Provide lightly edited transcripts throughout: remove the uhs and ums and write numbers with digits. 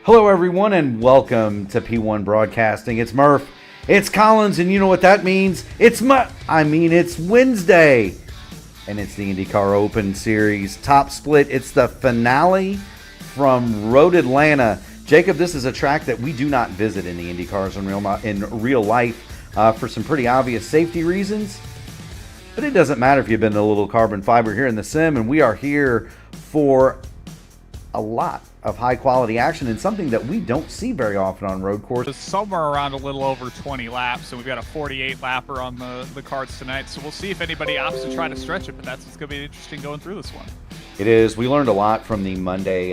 Hello, everyone, and welcome to P1 Broadcasting. It's Murph, it's Collins, and you know what that means? It's Wednesday, and it's the INDYCAR Open Series Top Split. It's the finale from Road Atlanta. Jacob, this is a track that we do not visit in the INDYCARs in real life for some pretty obvious safety reasons. But it doesn't matter if you've been to a little carbon fiber here in the sim, and we are here for a lot of high-quality action and something that we don't see very often on road courses. Somewhere around a little over 20 laps, and we've got a 48-lapper on the cards tonight, so we'll see if anybody opts to try to stretch it, but that's what's going to be interesting going through this one. It is. We learned a lot from the Monday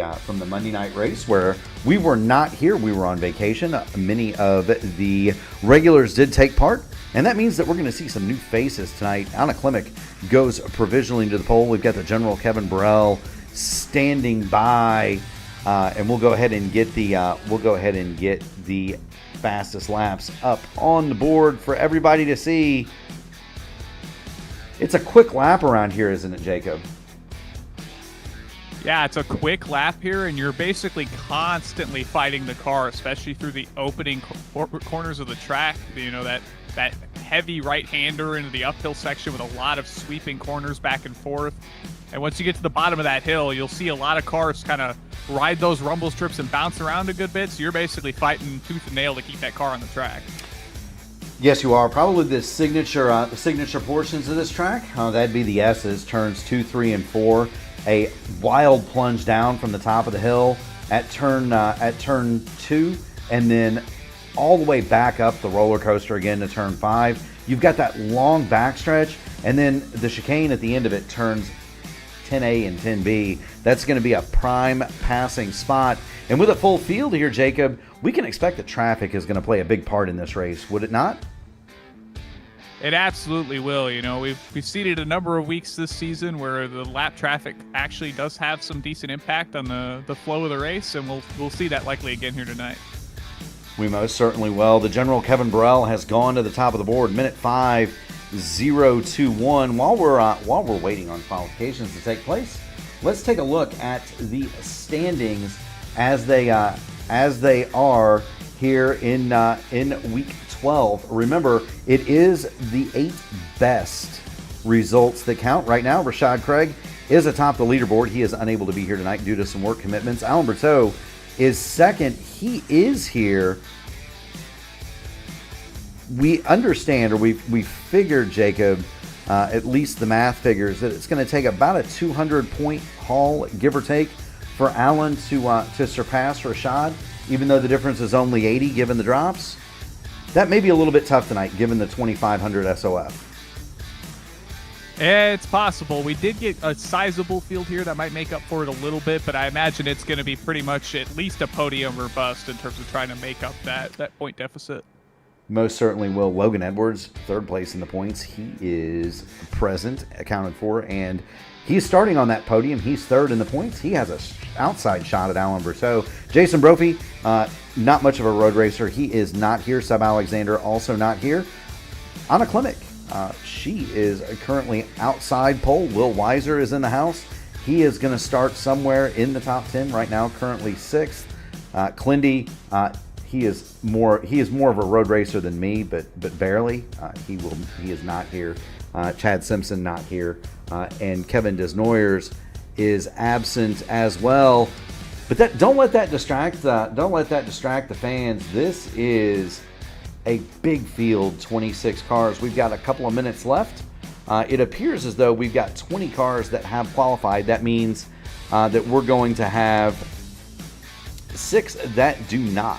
night race where we were not here. We were on vacation. Many of the regulars did take part, and that means that we're going to see some new faces tonight. Anna Klimek goes provisionally to the pole. We've got the General Kevin Burrell standing by, and we'll go ahead and get the fastest laps up on the board for everybody to see. It's a quick lap around here, isn't it, Jacob? Yeah, it's a quick lap here, and you're basically constantly fighting the car, especially through the opening corners of the track. You know, that heavy right-hander into the uphill section with a lot of sweeping corners back and forth. And once you get to the bottom of that hill, you'll see a lot of cars kind of ride those rumble strips and bounce around a good bit. So you're basically fighting tooth and nail to keep that car on the track. Yes, you are. Probably the signature portions of this track. That'd be the S's, turns 2, 3, and 4. A wild plunge down from the top of the hill at turn 2, and then all the way back up the roller coaster again to turn 5. You've got that long backstretch, and then the chicane at the end of it turns 10A and 10B. That's going to be a prime passing spot. And with a full field here, Jacob, we can expect that traffic is going to play a big part in this race, would it not? It absolutely will. You know, we've seen it a number of weeks this season where the lap traffic actually does have some decent impact on the flow of the race, and we'll see that likely again here tonight. We most certainly will. The General Kevin Burrell has gone to the top of the board, minute 5:021. While we're waiting on qualifications to take place, let's take a look at the standings as they are here in week 12. Remember, it is the 8 best results that count right now. Rashad Craig is atop the leaderboard. He is unable to be here tonight due to some work commitments. Alan Berteau is second. He is here. We understand, or we figured, Jacob, at least the math figures, that it's going to take about a 200-point haul, give or take, for Alan to surpass Rashad, even though the difference is only 80 given the drops. That may be a little bit tough tonight, given the 2,500 SOF. It's possible. We did get a sizable field here that might make up for it a little bit, but I imagine it's going to be pretty much at least a podium or bust in terms of trying to make up that point deficit. Most certainly will. Logan Edwards, third place in the points. He is present, accounted for, and he's starting on that podium. He's third in the points. He has an outside shot at Alan Berteau. Jason Brophy, not much of a road racer. He is not here. Seb Alexander also not here. Anna Klimek, she is currently outside pole. Will Weiser is in the house. He is going to start somewhere in the top 10 right now, currently 6th. Clindy, he is more of a road racer than me, but barely. He is not here. Chad Simpson not here, and Kevin Desnoyers is absent as well. But don't let that distract the fans. This is a big field, 26 cars. We've got a couple of minutes left. It appears as though we've got 20 cars that have qualified. That means that we're going to have 6 that do not.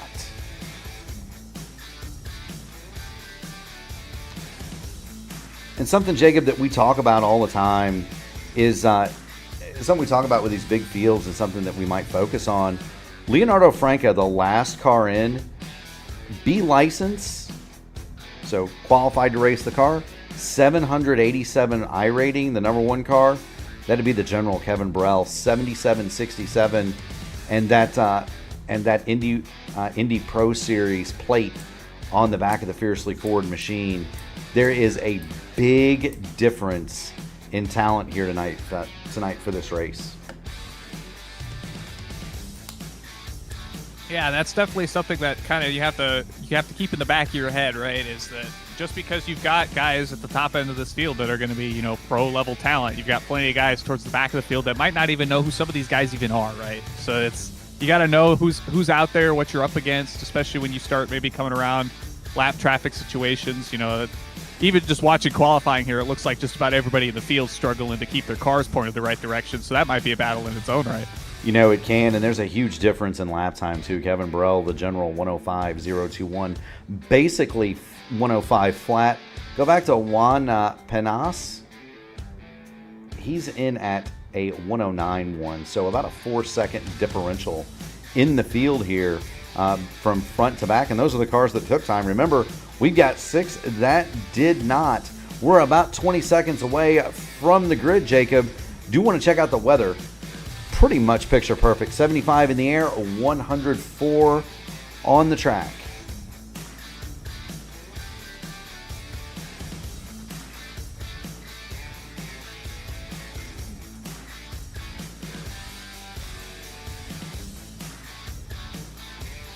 And something, Jacob, that we talk about all the time is something we talk about with these big fields and something that we might focus on. Leonardo Franca, the last car in, B license, so qualified to race the car, 787 I rating, the number 1 car. That'd be the General Kevin Burrell, 7767, and that Indy Pro Series plate on the back of the Fiercely Ford machine. There is a big difference in talent here tonight for this race. Yeah, that's definitely something that kind of you have to keep in the back of your head, right? Is that just because you've got guys at the top end of this field that are going to be, pro level talent, you've got plenty of guys towards the back of the field that might not even know who some of these guys even are, right? So you got to know who's out there, what you're up against, especially when you start maybe coming around lap traffic situations. Even just watching qualifying here, it looks like just about everybody in the field struggling to keep their cars pointed the right direction. So that might be a battle in its own right. It can, and there's a huge difference in lap time, too. Kevin Burrell, the general, 105.021, basically 105 flat. Go back to Juan Penas. He's in at a 109.1, so about a 4-second differential in the field here from front to back, and those are the cars that took time. Remember, we've got 6 that did not. We're about 20 seconds away from the grid, Jacob. Do want to check out the weather. Pretty much picture perfect. 75 in the air, 104 on the track.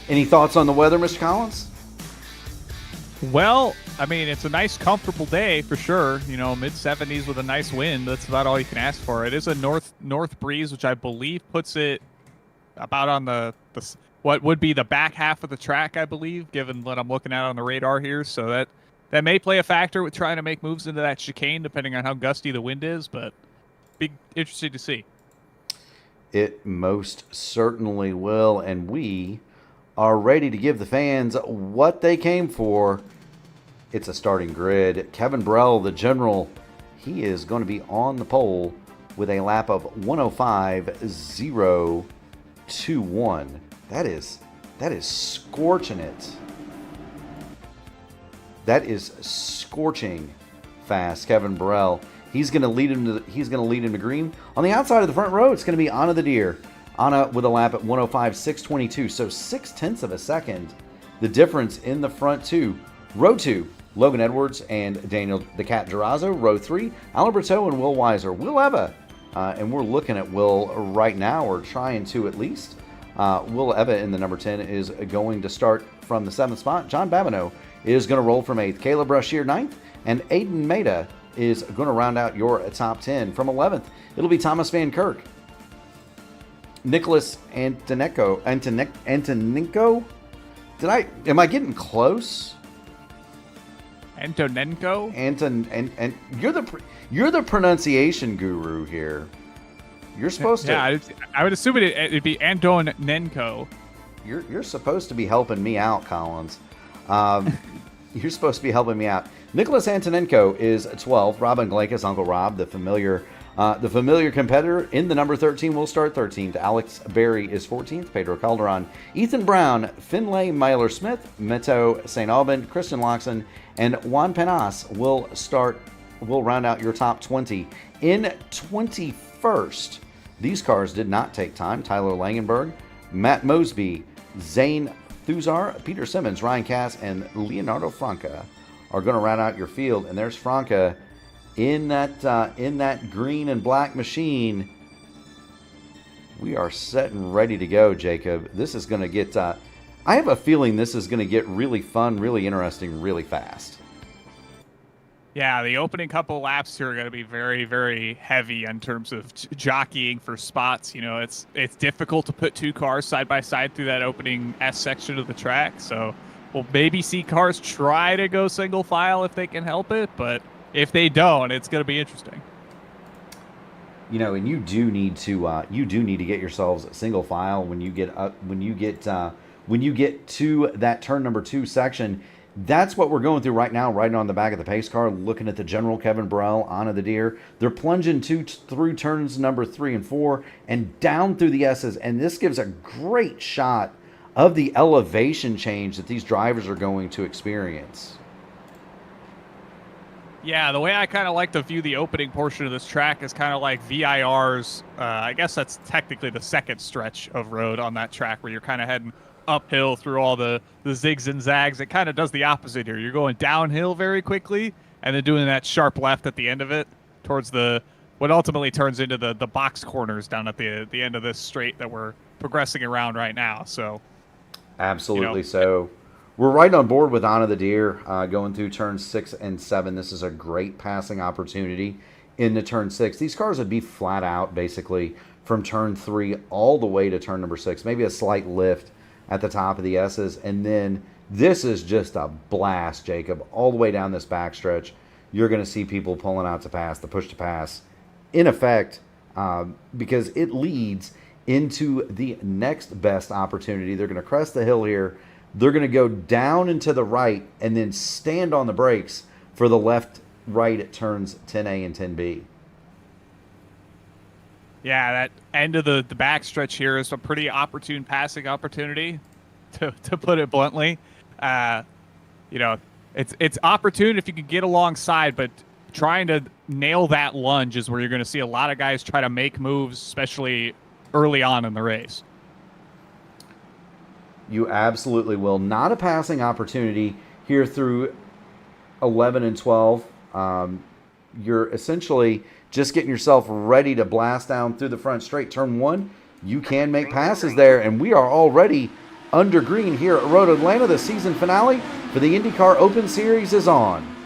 Any thoughts on the weather, Mr. Collins? Well, I mean, it's a nice, comfortable day for sure. Mid-70s with a nice wind. That's about all you can ask for. It is a north breeze, which I believe puts it about on the what would be the back half of the track, I believe, given what I'm looking at on the radar here. So that may play a factor with trying to make moves into that chicane, depending on how gusty the wind is. But be interesting to see. It most certainly will, and we are ready to give the fans what they came for. It's a starting grid. Kevin Burrell, the general, he is going to be on the pole with a lap of 105.021. That is scorching it. That is scorching fast. Kevin Burrell. He's going to lead him to green. On the outside of the front row, it's going to be Anna the Deer. Anna with a lap at 105.622, so 0.6 of a second. The difference in the front two. Row 2, Logan Edwards and Daniel the Cat Durazo. Row 3, Alberto and Will Weiser. Will Eva, and we're looking at Will right now, or trying to at least. Will Eva in the number 10 is going to start from the 7th spot. John Babineau is going to roll from 8th. Caleb Brashear 9th, and Aiden Maida is going to round out your top 10. From 11th, it'll be Thomas Van Kirk. Nicholas Antonenko. Am I getting close? Antonenko? And you're the pronunciation guru here. You're supposed to. Yeah, I would assume it'd be Antonenko. You're supposed to be helping me out, Collins. You're supposed to be helping me out. Nicholas Antonenko is 12th. Robin Glakis, Uncle Rob, the familiar competitor in the number 13, will start 13th. Alex Berry is 14th. Pedro Calderon, Ethan Brown, Finlay Myler-Smith, Meto St. Alban, Christian Loxon, and Juan Penas will round out your top 20. In 21st, these cars did not take time. Tyler Langenberg, Matt Mosby, Zane Thuzar, Peter Simmons, Ryan Cass, and Leonardo Franca are going to round out your field. And there's Franca in that green and black machine. We are set and ready to go, Jacob. This is going to get I have a feeling this is going to get really fun, really interesting, really fast. Yeah, the opening couple laps here are going to be very, very heavy in terms of jockeying for spots. It's difficult to put two cars side by side through that opening S section of the track. So we'll maybe see cars try to go single file if they can help it, but if they don't, it's going to be interesting. And you do need to get yourselves single file when you get to that turn number 2 section. That's what we're going through right now, right on the back of the pace car, looking at the general Kevin Burrell, Anna the Deer. They're plunging through turns number 3 and 4 and down through the S's, and this gives a great shot of the elevation change that these drivers are going to experience. Yeah, the way I kind of like to view the opening portion of this track is kind of like VIR's, I guess that's technically the second stretch of road on that track, where you're kind of heading uphill through all the zigs and zags. It kind of does the opposite here. You're going downhill very quickly and then doing that sharp left at the end of it towards what ultimately turns into the box corners down at the end of this straight that we're progressing around right now. So Absolutely. So we're right on board with Anna the Deer going through turns 6 and 7. This is a great passing opportunity into turn 6. These cars would be flat out basically from turn 3 all the way to turn number 6. Maybe a slight lift at the top of the S's. And then this is just a blast, Jacob. All the way down this backstretch, you're going to see people pulling out to pass, the push to pass, in effect, because it leads into the next best opportunity. They're going to crest the hill here. They're going to go down and to the right and then stand on the brakes for the left-right turns 10A and 10B. Yeah, that end of the backstretch here is a pretty opportune passing opportunity, to put it bluntly. It's opportune if you can get alongside, but trying to nail that lunge is where you're going to see a lot of guys try to make moves, especially early on in the race. You absolutely will. Not a passing opportunity here through 11 and 12. You're essentially just getting yourself ready to blast down through the front straight. Turn 1, you can make passes there, and we are already under green here at Road Atlanta. The season finale for the IndyCar Open Series is on.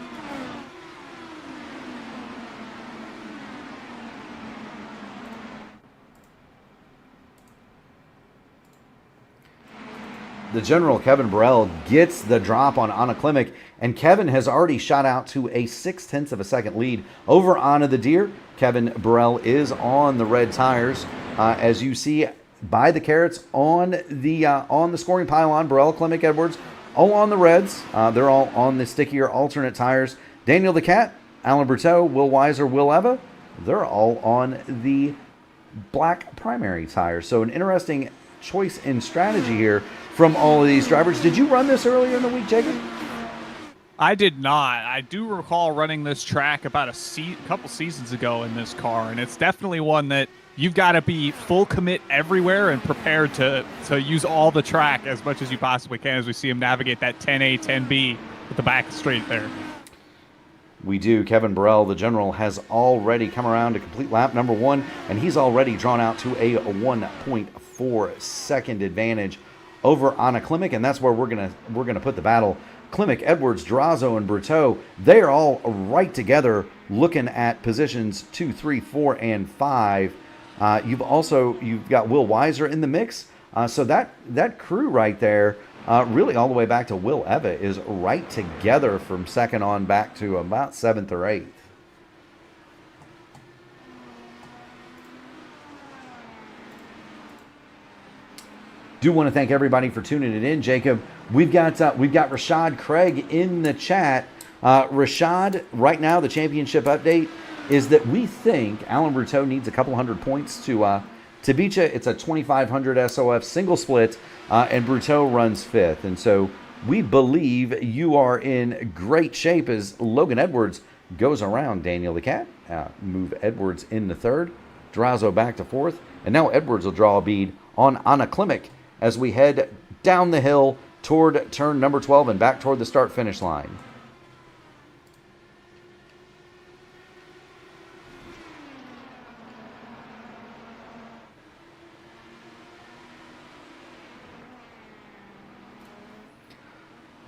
The general, Kevin Burrell, gets the drop on Anna Klimek, and Kevin has already shot out to a 0.6 of a second lead over Anna the Deer. Kevin Burrell is on the red tires, as you see by the carrots on the scoring pylon. Burrell, Klimek, Edwards, all on the reds. They're all on the stickier alternate tires. Daniel the Cat, Alan Berteau, Will Weiser, Will Eva, they're all on the black primary tires. So an interesting choice in strategy here from all of these drivers. Did you run this earlier in the week, Jacob? I did not. I do recall running this track about a couple seasons ago in this car, and it's definitely one that you've got to be full commit everywhere and prepared to use all the track as much as you possibly can, as we see him navigate that 10A, 10B with the back straight there. We do. Kevin Burrell, the general, has already come around to complete lap number 1, and he's already drawn out to a 1.4 second advantage over Anna Klimek, and that's where we're gonna put the battle. Klimek, Edwards, Durazo, and Berteau, they are all right together looking at positions 2, 3, 4, and 5. You've got Will Weiser in the mix. So that crew right there, really all the way back to Will Eva, is right together from second on back to about 7th or 8th. Do want to thank everybody for tuning it in, Jacob. We've got Rashad Craig in the chat. Rashad, right now the championship update is that we think Alan Berteau needs a couple hundred points to beat you. It's a 2,500 SOF single split, and Berteau runs 5th. And so we believe you are in great shape as Logan Edwards goes around Daniel the Cat. Move Edwards in the 3rd, Durazo back to 4th, and now Edwards will draw a bead on Anna Klimek as we head down the hill toward turn number 12 and back toward the start-finish line.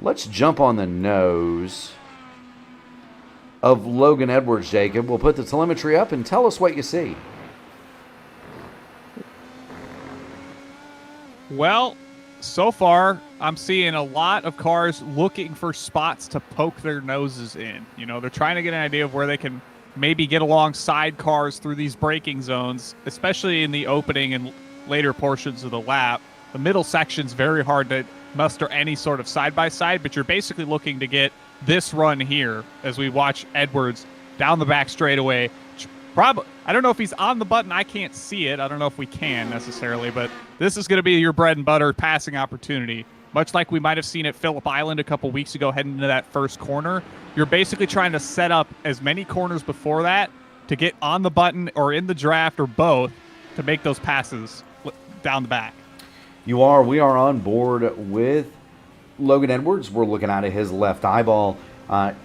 Let's jump on the nose of Logan Edwards, Jacob. We'll put the telemetry up and tell us what you see. Well, so far, I'm seeing a lot of cars looking for spots to poke their noses in. You know, they're trying to get an idea of where they can maybe get alongside cars through these braking zones, especially in the opening and later portions of the lap. The middle section's very hard to muster any sort of side-by-side, but you're basically looking to get this run here as we watch Edwards down the back straightaway. Probably, I don't know if he's on the button. I can't see it. I don't know if we can necessarily, but this is going to be your bread and butter passing opportunity. Much like we might have seen at Phillip Island a couple weeks ago heading into that first corner. You're basically trying to set up as many corners before that to get on the button or in the draft or both to make those passes down the back. We are on board with Logan Edwards. We're looking out at his left eyeball.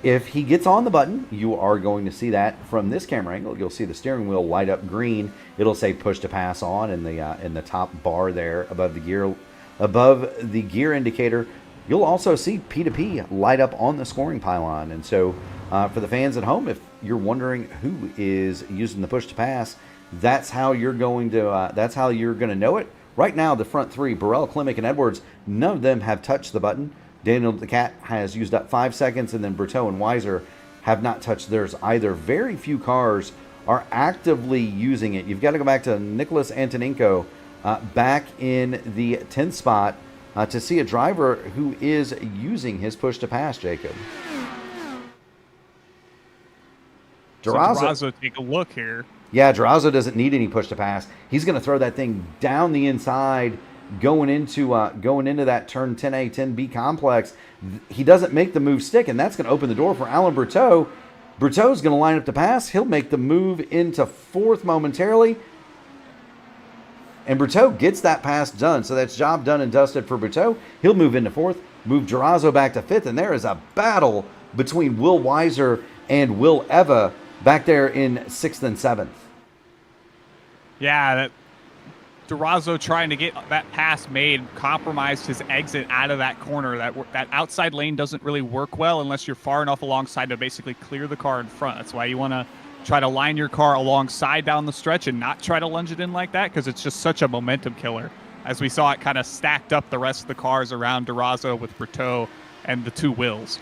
If he gets on the button, you are going to see that from this camera angle. You'll see the steering wheel light up green. It'll say push to pass on in the top bar there above the gear above the gear indicator, you'll also see P2P light up on the scoring pylon. And so for the fans at home, if you're wondering who is using the push to pass, that's how you're going to know it. Right now, the front three, Burrell, Klimek, and Edwards, none of them have touched the button. Daniel the Cat has used up 5 seconds, and then Berteau and Weiser have not touched theirs either. Very few cars are actively using it. You've got to go back to Nicholas Antoninko back in the 10th spot to see a driver who is using his push to pass, Jacob. Durazo, take a look here. Yeah, Durazo doesn't need any push to pass. He's going to throw that thing down the inside, going into that turn 10A, 10B complex. He doesn't make the move stick, and that's going to open the door for Alan Berteau. Berteau's going to line up the pass. He'll make the move into fourth momentarily. And Berteau gets that pass done. So that's job done and dusted for Berteau. He'll move into fourth, move Durazo back to fifth, and there is a battle between Will Weiser and Will Eva back there in sixth and seventh. Yeah, that Durazo trying to get that pass made compromised his exit out of that corner. That outside lane doesn't really work well unless you're far enough alongside to basically clear the car in front. That's why you want to try to line your car alongside down the stretch and not try to lunge it in like that, because it's just such a momentum killer. As we saw, it kind of stacked up the rest of the cars around Durazo with Berteau and the two Wills.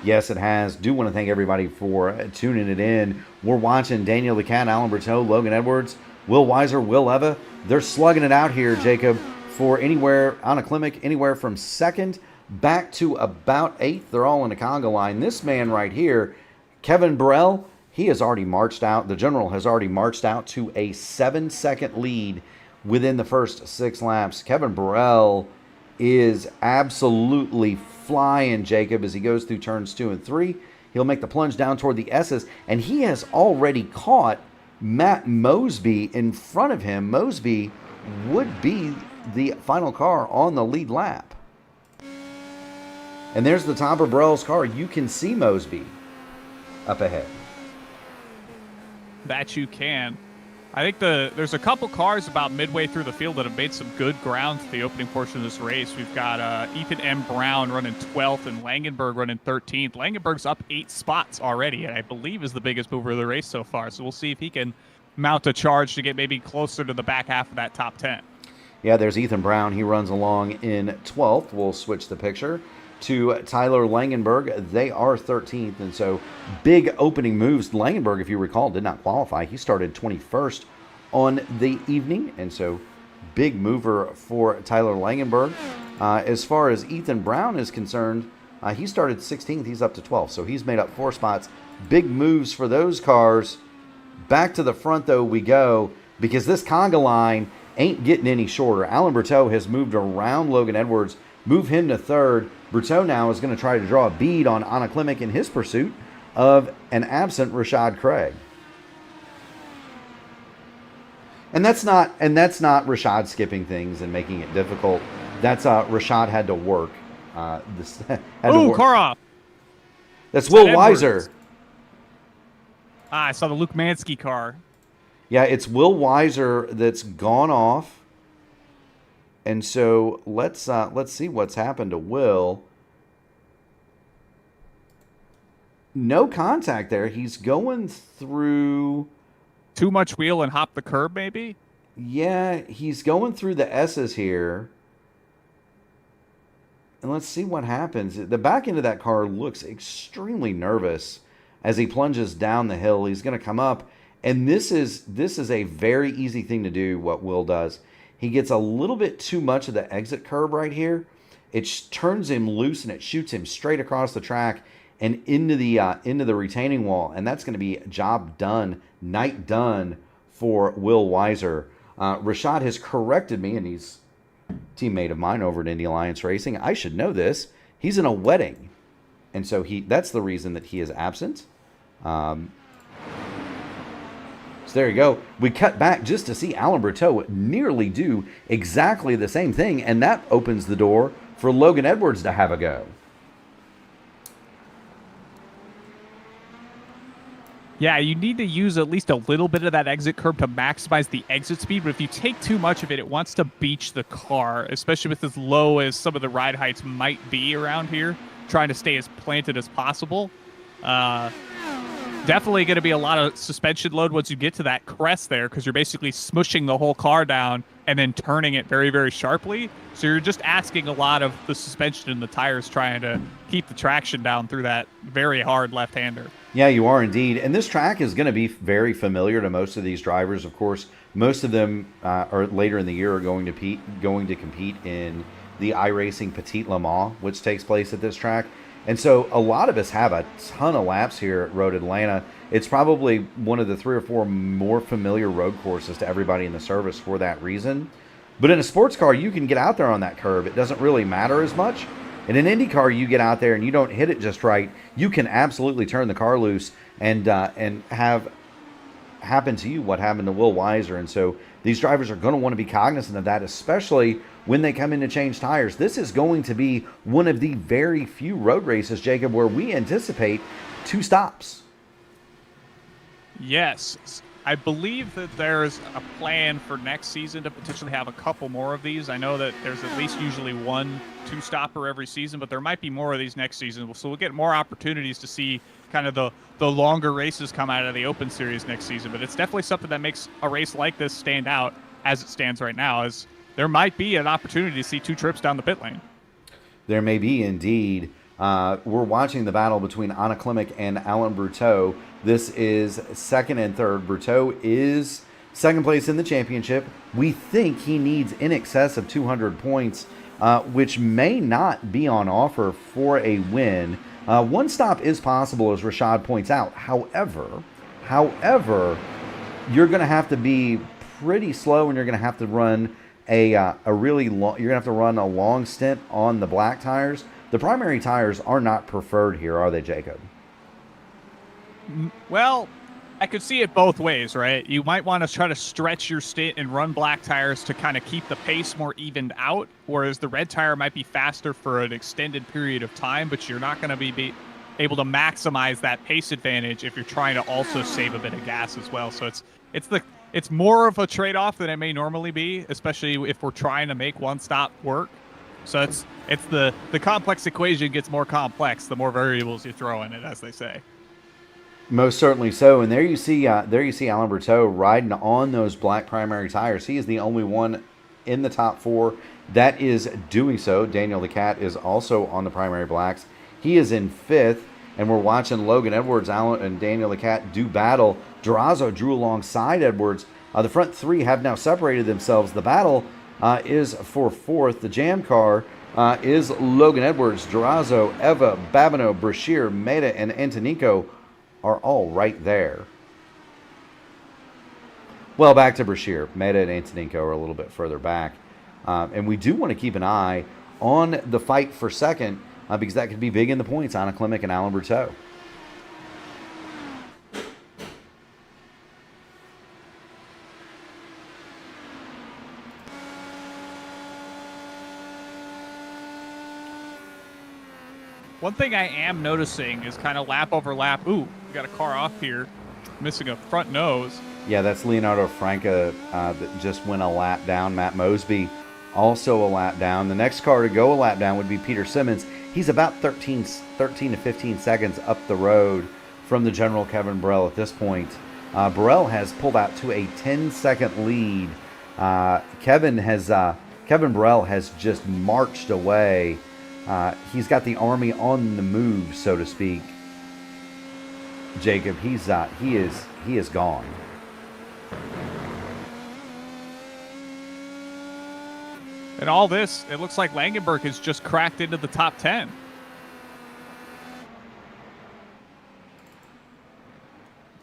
Yes, it has. Do want to thank everybody for tuning it in. We're watching Daniel the Cat, Alan Berteau, Logan Edwards, Will Weiser, Will Eva. They're slugging it out here, Jacob, for anywhere on a Klimek, anywhere from second back to about eighth. They're all in a conga line. This man right here, Kevin Burrell, he has already marched out. The general has already marched out to a 7-second lead within the first 6 laps. Kevin Burrell is absolutely flying, Jacob, as he goes through turns 2 and 3. He'll make the plunge down toward the S's, and he has already caught Matt Mosby in front of him. Mosby would be the final car on the lead lap. And there's the top of Burrell's car. You can see Mosby up ahead. That you can. I think there's a couple cars about midway through the field that have made some good ground to the opening portion of this race. We've got Ethan M. Brown running 12th and Langenberg running 13th. Langenberg's up 8 spots already, and I believe is the biggest mover of the race so far. So we'll see if he can mount a charge to get maybe closer to the back half of that top 10. Yeah, there's Ethan Brown. He runs along in 12th. We'll switch the picture to Tyler Langenberg. They are 13th, and so big opening moves. Langenberg, if you recall, did not qualify. He started 21st on the evening, and so big mover for Tyler Langenberg. As far as Ethan Brown is concerned, he started 16th. He's up to 12th, so he's made up 4 spots. Big moves for those cars. Back to the front, though, we go, because this conga line ain't getting any shorter. Alan Berteau has moved around Logan Edwards, move him to third. Berteau now is going to try to draw a bead on Anna Klimek in his pursuit of an absent Rashad Craig. And that's not Rashad skipping things and making it difficult. That's Rashad had to work. Car off. That's Will Weiser. I saw the Luke Mansky car. Yeah, it's Will Weiser that's gone off. And so let's see what's happened to Will. No contact there. He's going through. Too much wheel and hop the curb, maybe? Yeah, he's going through the S's here. And let's see what happens. The back end of that car looks extremely nervous as he plunges down the hill. He's going to come up. And this is a very easy thing to do, what Will does. He gets a little bit too much of the exit curb right here. It turns him loose and it shoots him straight across the track and into the retaining wall. And that's going to be job done, night done for Will Weiser. Rashad has corrected me, and he's a teammate of mine over at Indy Alliance Racing. I should know this. He's in a wedding. And so that's the reason that he is absent. So there you go. We cut back just to see Alan Berteau nearly do exactly the same thing, and that opens the door for Logan Edwards to have a go. Yeah, you need to use at least a little bit of that exit curb to maximize the exit speed, but if you take too much of it, it wants to beach the car, especially with as low as some of the ride heights might be around here, trying to stay as planted as possible. Definitely going to be a lot of suspension load once you get to that crest there, because you're basically smushing the whole car down and then turning it very, very sharply. So you're just asking a lot of the suspension and the tires trying to keep the traction down through that very hard left-hander. Yeah, you are indeed. And this track is going to be very familiar to most of these drivers. Of course, most of them are later in the year are going to compete in the iRacing Petite Le Mans, which takes place at this track. And so a lot of us have a ton of laps here at Road Atlanta. It's probably one of the 3 or 4 more familiar road courses to everybody in the service for that reason. But in a sports car, you can get out there on that curve. It doesn't really matter as much. In an Indy car, you get out there and you don't hit it just right, you can absolutely turn the car loose and have happen to you what happened to Will Weiser. And so these drivers are going to want to be cognizant of that, especially when they come in to change tires. This is going to be one of the very few road races, Jacob, where we anticipate 2 stops. Yes. I believe that there's a plan for next season to potentially have a couple more of these. I know that there's at least usually 1 2-stopper every season, but there might be more of these next season. So we'll get more opportunities to see kind of the longer races come out of the Open Series next season. But it's definitely something that makes a race like this stand out as it stands right now, as there might be an opportunity to see 2 trips down the pit lane. There may be indeed. We're watching the battle between Anna Klimek and Alain Bruteau. This is second and third. Bruteau is second place in the championship. We think he needs in excess of 200 points, which may not be on offer for a win. 1 stop is possible, as Rashad points out. However, you're going to have to be pretty slow, and you're going to have to run a really long. You're going to have to run a long stint on the black tires. The primary tires are not preferred here, are they, Jacob? Well, I could see it both ways, right? You might want to try to stretch your stint and run black tires to kind of keep the pace more evened out, whereas the red tire might be faster for an extended period of time, but you're not going to be able to maximize that pace advantage if you're trying to also save a bit of gas as well. So it's more of a trade-off than it may normally be, especially if we're trying to make 1 stop work. So it's the complex equation gets more complex the more variables you throw in it, as they say. Most certainly so. And there you see Alain Bruteau riding on those black primary tires. He is the only one in the top 4 that is doing so. Daniel the Cat is also on the primary blacks. He is in 5th, and we're watching Logan Edwards, Alan, and Daniel the Cat do battle. Durazo drew alongside Edwards. The front 3 have now separated themselves. The battle is for 4th. The jam car is Logan Edwards, Durazo, Eva, Babineau, Brashear, Maida, and Antonico are all right there. Well, back to Brashear. Maida and Antonico are a little bit further back. And we do want to keep an eye on the fight for second because that could be big in the points. Anna Klimek and Alain Bruteau. One thing I am noticing is kind of lap over lap. Ooh, we got a car off here, missing a front nose. Yeah, that's Leonardo Franca that just went a lap down. Matt Mosby also a lap down. The next car to go a lap down would be Peter Simmons. He's about 13 to 15 seconds up the road from the general Kevin Burrell at this point. Burrell has pulled out to a 10-second lead. Kevin Burrell has just marched away. He's got the army on the move, so to speak. Jacob, he is gone. And all this, it looks like Langenberg has just cracked into the top 10.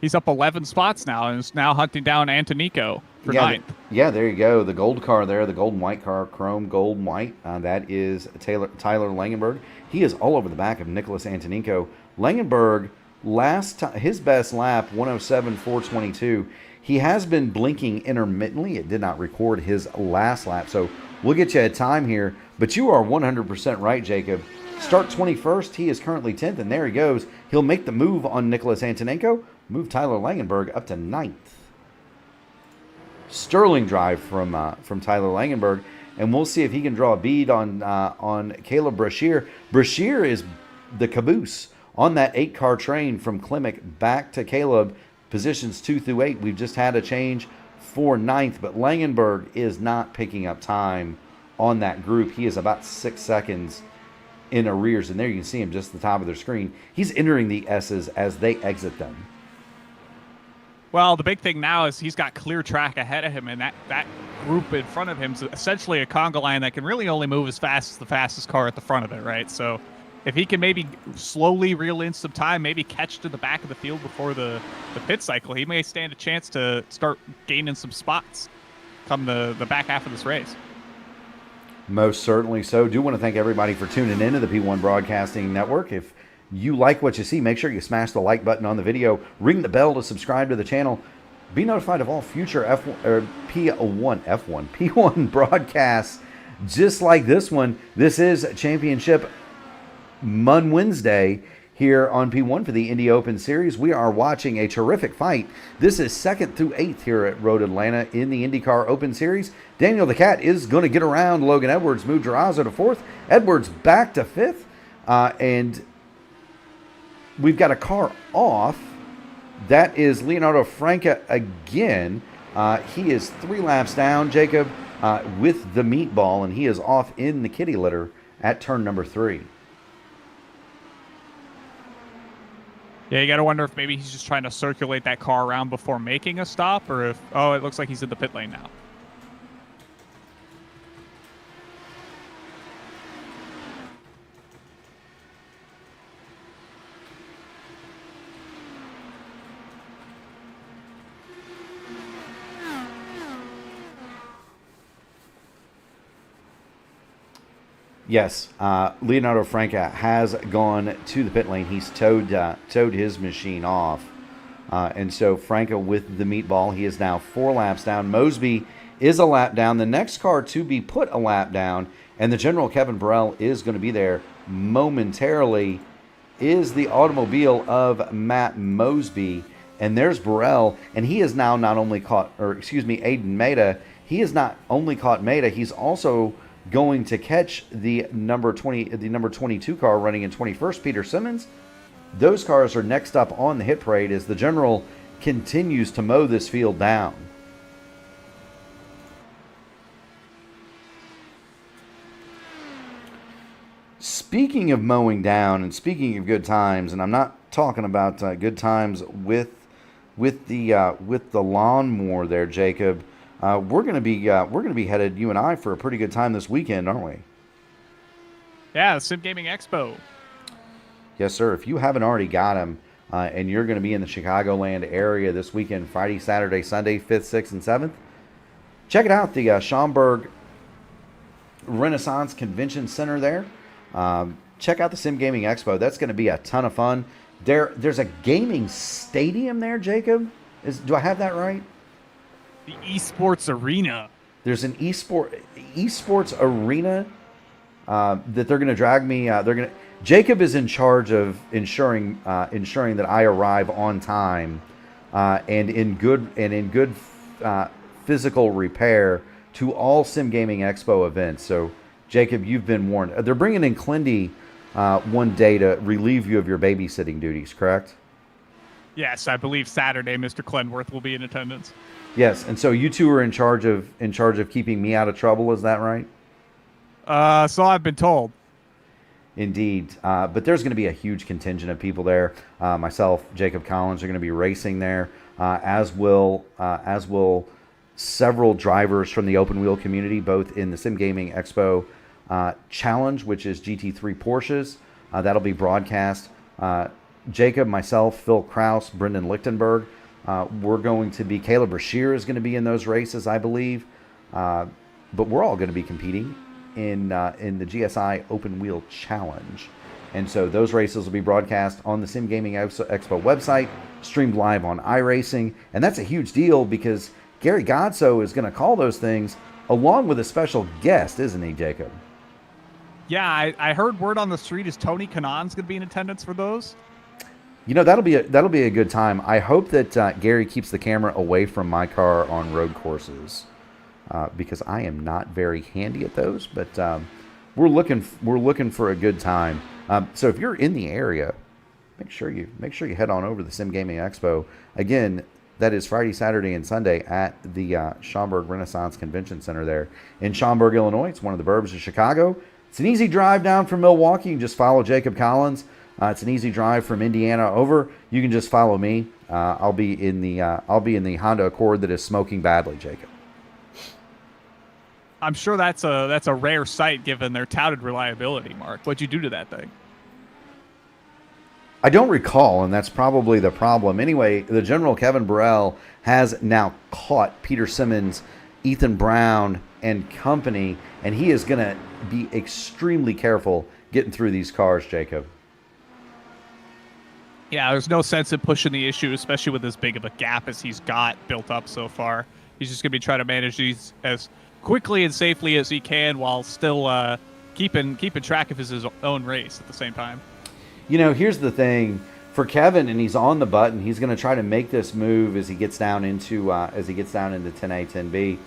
He's up 11 spots now and is now hunting down Antonico for 9th. Yeah, there you go. The gold car there, the gold and white car, chrome, gold and white. That is Tyler Langenberg. He is all over the back of Nicholas Antonico. Langenberg, his best lap, 107.422. He has been blinking intermittently. It did not record his last lap, so we'll get you a time here. But you are 100% right, Jacob. Start 21st. He is currently 10th, and there he goes. He'll make the move on Nicholas Antonenko, Move Tyler Langenberg up to 9th. Sterling drive from Tyler Langenberg, and we'll see if he can draw a bead on Caleb Brashear. Brashear is the caboose on that 8-car train from Klimek back to Caleb, positions 2 through 8. We've just had a change for 9th, but Langenberg is not picking up time on that group. He is about 6 seconds in arrears, and there you can see him just at the top of their screen. He's entering the S's as they exit them. Well, the big thing now is he's got clear track ahead of him, and that group in front of him is essentially a conga line that can really only move as fast as the fastest car at the front of it, right? So if he can maybe slowly reel in some time, maybe catch to the back of the field before the pit cycle, he may stand a chance to start gaining some spots come the back half of this race. Most certainly so. Do want to thank everybody for tuning in to the P1 Broadcasting Network. If you like what you see, make sure you smash the like button on the video, ring the bell to subscribe to the channel, be notified of all future P1 broadcasts just like this one. This is Championship Wednesday here on P1 for the Indy Open Series. We are watching a terrific fight. This is 2nd through 8th here at Road Atlanta in the INDYCAR Open Series. Daniel the Cat is going to get around Logan Edwards, move Durazo to 4th, Edwards back to 5th, and we've got a car off. That is Leonardo Franca again. He is 3 laps down, Jacob, with the meatball, and he is off in the kitty litter at turn number 3. Yeah, you got to wonder if maybe he's just trying to circulate that car around before making a stop, or if, oh, it looks like he's in the pit lane now. Yes, Leonardo Franca has gone to the pit lane. He's towed his machine off. And so Franca with the meatball, he is now 4 laps down. Mosby is a lap down. The next car to be put a lap down, and the General Kevin Burrell is going to be there momentarily, is the automobile of Matt Mosby. And there's Burrell, and he is now not only caught, or excuse me, Aiden Maida. He has not only caught Maida, he's also going to catch the number 22 car running in 21st, Peter Simmons. Those cars are next up on the hit parade as the General continues to mow this field down. Speaking of mowing down and speaking of good times, and I'm not talking about good times with the lawnmower there, Jacob. We're gonna be headed, you and I, for a pretty good time this weekend, aren't we? Yeah, the Sim Gaming Expo. Yes, sir. If you haven't already got them, and you're going to be in the Chicagoland area this weekend, Friday, Saturday, Sunday, 5th, 6th, and 7th, check it out. The Schaumburg Renaissance Convention Center there. Check out the Sim Gaming Expo. That's going to be a ton of fun. There's a gaming stadium there, Jacob. Do I have that right? The esports arena. There's an esports arena that they're going to drag me. Jacob is in charge of ensuring that I arrive on time and in good physical repair to all Sim Gaming Expo events. So, Jacob, you've been warned. They're bringing in Clindy one day to relieve you of your babysitting duties, correct? Yes, I believe Saturday Mr. Clenworth will be in attendance. Yes, and so you two are in charge of keeping me out of trouble. Is that right? So I've been told. Indeed, but there's going to be a huge contingent of people there. Myself, Jacob Collins, are going to be racing there, as will several drivers from the open wheel community, both in the Sim Gaming Expo Challenge, which is GT3 Porsches. That'll be broadcast. Jacob, myself, Phil Kraus, Brendan Lichtenberg. We're going to be, Caleb Brashear is going to be in those races, I believe. But we're all going to be competing in the GSI Open Wheel Challenge. And so those races will be broadcast on the Sim Gaming Expo website, streamed live on iRacing. And that's a huge deal because Gary Godso is going to call those things along with a special guest, isn't he, Jacob? Yeah, I heard word on the street is Tony Kanon's going to be in attendance for those. That'll be a good time. I hope that Gary keeps the camera away from my car on road courses, because I am not very handy at those. But we're looking for a good time. So if you're in the area, make sure you head on over to the Sim Gaming Expo. Again, that is Friday, Saturday, and Sunday at the Schaumburg Renaissance Convention Center there in Schaumburg, Illinois. It's one of the burbs of Chicago. It's an easy drive down from Milwaukee. You can just follow Jacob Collins. It's an easy drive from Indiana over. You can just follow me. I'll be in the Honda Accord that is smoking badly, Jacob. I'm sure that's a rare sight given their touted reliability, Mark. What'd you do to that thing? I don't recall, and that's probably the problem. Anyway, the General Kevin Burrell has now caught Peter Simmons, Ethan Brown, and company, and he is going to be extremely careful getting through these cars, Jacob. Yeah, there's no sense in pushing the issue, especially with as big of a gap as he's got built up so far. He's just going to be trying to manage these as quickly and safely as he can while still keeping track of his own race at the same time. Here's the thing for Kevin, and he's on the button. He's going to try to make this move as he gets down into 10A, 10B.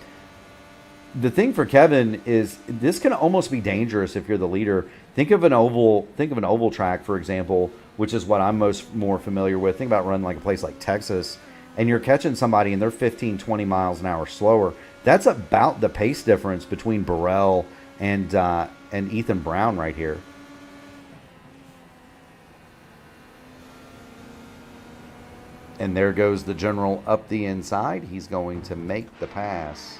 The thing for Kevin is this can almost be dangerous if you're the leader. Think of an oval track, for example, which is what I'm more familiar with. Think about running like a place like Texas, and you're catching somebody and they're 15, 20 miles an hour slower. That's about the pace difference between Burrell and Ethan Brown right here. And there goes the General up the inside. He's going to make the pass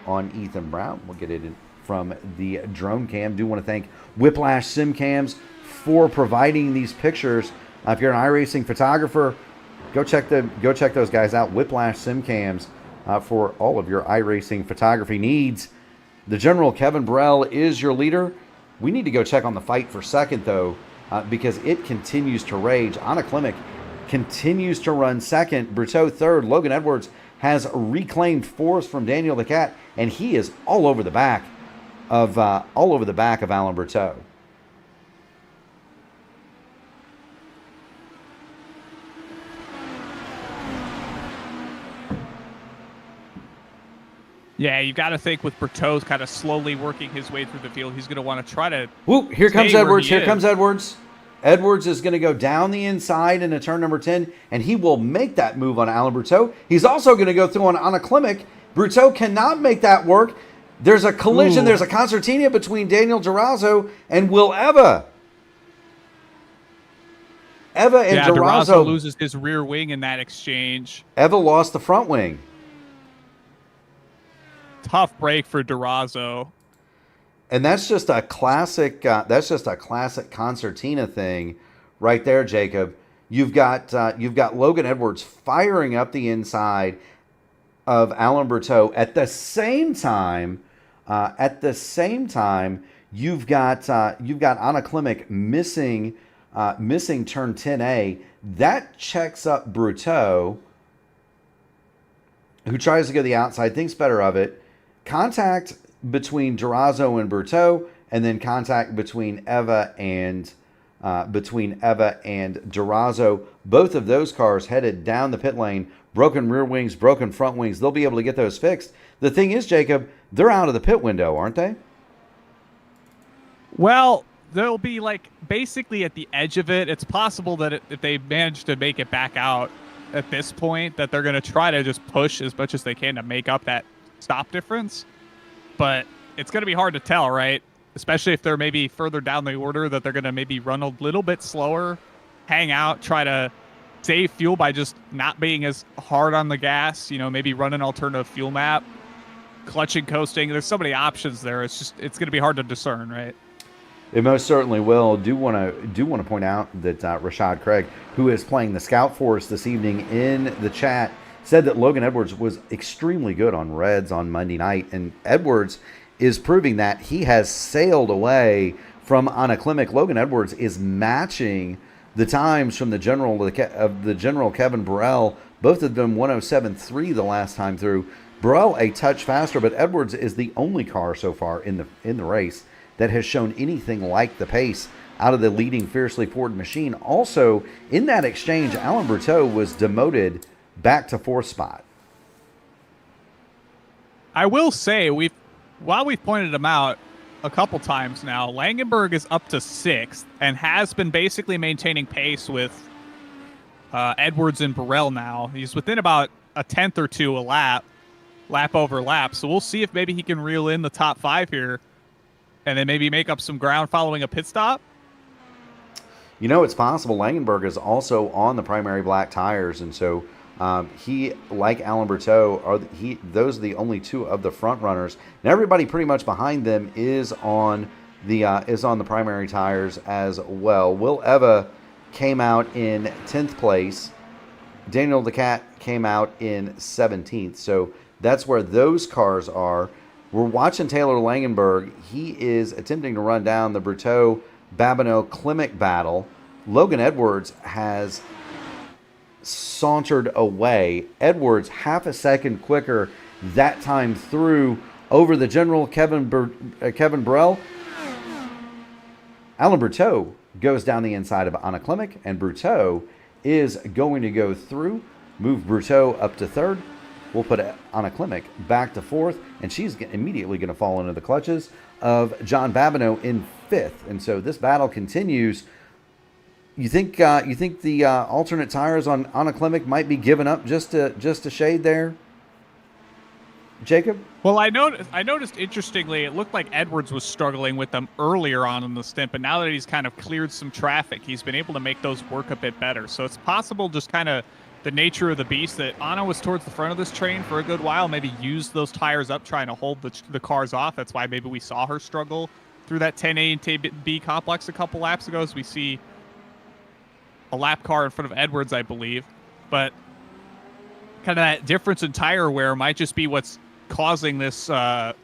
on Ethan Brown. We'll get it from the drone cam. Do want to thank Whiplash Sim Cams for providing these pictures. If you're an iRacing photographer, go check those guys out. Whiplash Sim Cams for all of your iRacing photography needs. The General Kevin Burrell is your leader. We need to go check on the fight for second, though, because it continues to rage. Anna Klimek continues to run second. Bruteau third. Logan Edwards has reclaimed fourth from Daniel the Cat, and he is all over the back of Alan Bruteau. Yeah, you got to think with Berteau's kind of slowly working his way through the field, he's going to want to try to. Whoop! Here comes Edwards. Here comes Edwards. Edwards is going to go down the inside into turn number 10, and he will make that move on Alan Bruteau. He's also going to go through on Anna Klimek. Bruteau cannot make that work. There's a collision. Ooh. There's a concertina between Daniel Durazo and Will Eva. Eva and Durazo loses his rear wing in that exchange. Eva lost the front wing. Tough break for Durazo. And that's just a classic. Concertina thing, right there, Jacob. You've got Logan Edwards firing up the inside of Alan Bruteau. At the same time, you've got Anna Klimek missing turn 10A. That checks up Bruteau, who tries to go the outside, thinks better of it. Contact between Durazo and Bruteau, and then contact between Eva and Durazo. Both of those cars headed down the pit lane, broken rear wings, broken front wings. They'll be able to get those fixed. The thing is, Jacob, they're out of the pit window, aren't they? Well, they'll be like basically at the edge of it. It's possible that if they manage to make it back out at this point, that they're going to try to just push as much as they can to make up that stop difference. But it's going to be hard to tell, right? Especially if they're maybe further down the order, that they're going to maybe run a little bit slower, hang out, try to save fuel by just not being as hard on the gas, maybe run an alternative fuel map, clutching, coasting. There's so many options there. It's going to be hard to discern, right? It most certainly will. Do want to point out that Rashad Craig, who is playing the Scout Force this evening in the chat, said that Logan Edwards was extremely good on Reds on Monday night, and Edwards is proving that. He has sailed away from Anna Klimek. Logan Edwards is matching the times from the General Kevin Burrell. Both of them 107.3 the last time through. Burrell a touch faster, but Edwards is the only car so far in the race that has shown anything like the pace out of the leading Fiercely Ford machine. Also, in that exchange, Alain Berteau was demoted back to 4th spot. I will say, while we've pointed him out a couple times now, Langenberg is up to 6th and has been basically maintaining pace with Edwards and Burrell now. He's within about a 10th or 2 a lap over lap. So we'll see if maybe he can reel in the top 5 here and then maybe make up some ground following a pit stop. You know, it's possible. Langenberg is also on the primary black tires, and so he, like Alain Berteau, those are the only 2 of the front runners, and everybody pretty much behind them is on the primary tires as well. Will Eva came out in 10th place. Daniel Decat came out in 17th. So that's where those cars are. We're watching Taylor Langenberg. He is attempting to run down the Berteau Babineau Klimek battle. Logan Edwards has sauntered away. Edwards half a second quicker that time through over the general Kevin Burrell. Alain Berteau goes down the inside of Anna Klimek, and Berteau is going to go through, move Berteau up to 3rd. We'll put Anna Klimek back to 4th, and she's immediately going to fall into the clutches of John Babineau in 5th. And so this battle continues. You think the alternate tires on Anna Klimek might be giving up just a shade there, Jacob? Well, I noticed interestingly, it looked like Edwards was struggling with them earlier on in the stint, but now that he's kind of cleared some traffic, he's been able to make those work a bit better. So it's possible, just kind of the nature of the beast, that Anna was towards the front of this train for a good while, maybe used those tires up trying to hold the cars off. That's why maybe we saw her struggle through that 10A and 10B complex a couple laps ago, as we see a lap car in front of Edwards, I believe. But kind of that difference in tire wear might just be what's causing this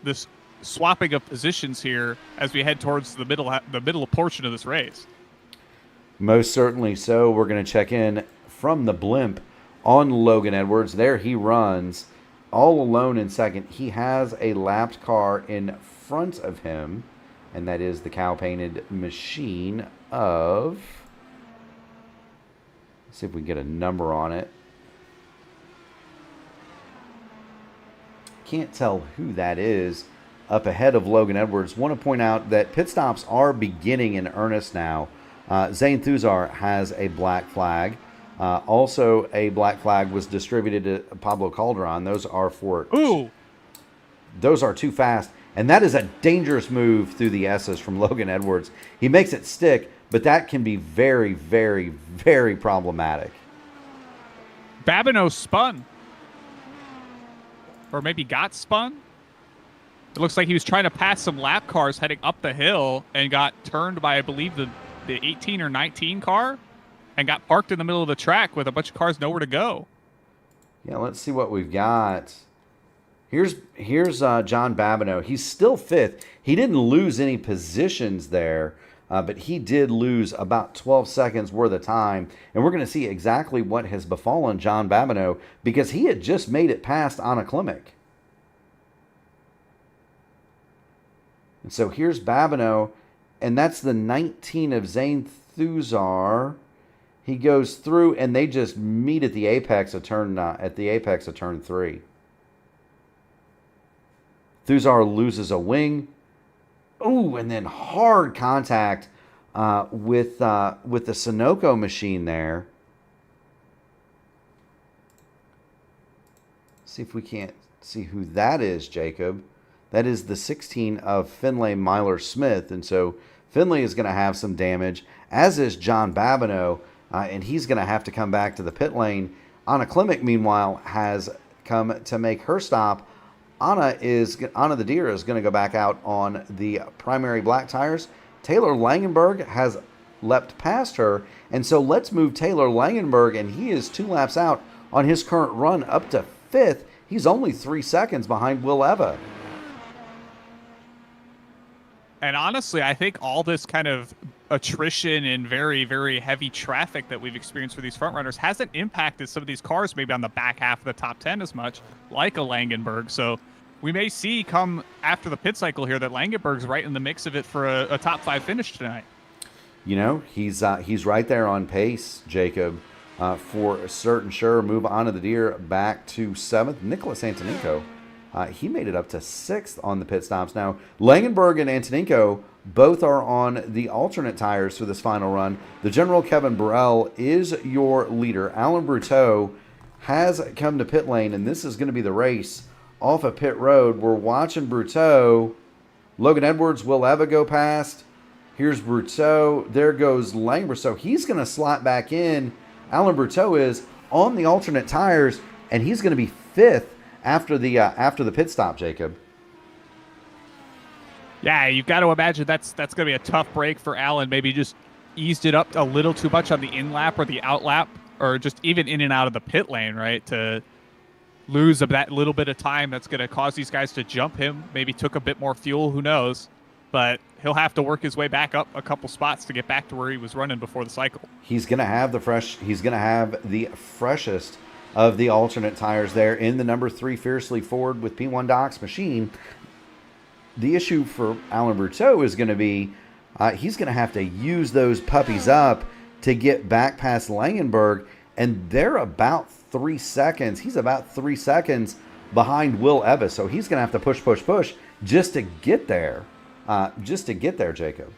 this swapping of positions here as we head towards the middle portion of this race. Most certainly so. We're going to check in from the blimp on Logan Edwards. There he runs all alone in 2nd. He has a lapped car in front of him, and that is the cow-painted machine of... Let's see if we can get a number on it. Can't tell who that is up ahead of Logan Edwards. Want to point out that pit stops are beginning in earnest now. Zane Thuzar has a black flag. Also, a black flag was distributed to Pablo Calderon. Those are for... Ooh! Those are too fast. And that is a dangerous move through the S's from Logan Edwards. He makes it stick, but that can be very, very, very problematic. Babineau spun. Or maybe got spun. It looks like he was trying to pass some lap cars heading up the hill and got turned by, I believe, the 18 or 19 car and got parked in the middle of the track with a bunch of cars nowhere to go. Yeah, let's see what we've got. Here's John Babineau. He's still 5th. He didn't lose any positions there, but he did lose about 12 seconds worth of time. And we're going to see exactly what has befallen John Babineau, because he had just made it past Anna Klimek. And so here's Babineau, and that's the 19 of Zane Thuzar. He goes through, and they just meet at the apex of turn 3. Thuzar loses a wing. Ooh, and then hard contact with the Sunoco machine there. See if we can't see who that is, Jacob. That is the 16 of Finlay Myler Smith. And so Finlay is going to have some damage, as is John Babineau, and he's going to have to come back to the pit lane. Anna Klimek, meanwhile, has come to make her stop. Anna the Deer is going to go back out on the primary black tires. Taylor Langenberg has leapt past her, and so let's move Taylor Langenberg, and he is 2 laps out on his current run up to 5th. He's only 3 seconds behind Will Eva. And honestly, I think all this kind of attrition and very, very heavy traffic that we've experienced for these front runners hasn't impacted some of these cars maybe on the back half of the top 10 as much, like a Langenberg. So we may see come after the pit cycle here that Langenberg's right in the mix of it for a top 5 finish tonight. You know, he's right there on pace, Jacob, for certain sure. Move on to the deer back to 7th. Nicholas Antoninko, he made it up to 6th on the pit stops. Now, Langenberg and Antoninko both are on the alternate tires for this final run. The General Kevin Burrell is your leader. Alan Bruteau has come to pit lane, and this is going to be the race off of pit road. We're watching Bruteau. Logan Edwards, Will Eva go past. Here's Bruteau. There goes Langenberg. So he's going to slot back in. Alan Bruteau is on the alternate tires, and he's going to be 5th after the pit stop, Jacob. Yeah, you've got to imagine that's going to be a tough break for Alan. Maybe just eased it up a little too much on the in lap or the out lap, or just even in and out of the pit lane, right? To lose that little bit of time that's going to cause these guys to jump him. Maybe took a bit more fuel, who knows? But he'll have to work his way back up a couple spots to get back to where he was running before the cycle. He's going to have the freshest of the alternate tires there in the number 3 Fiercely Ford with P1 Doc's machine. The issue for Alan Bruteau is going to be he's going to have to use those puppies up to get back past Langenberg, and they're about 3 seconds. He's about 3 seconds behind Will Eva, so he's going to have to push just to get there. Jacob.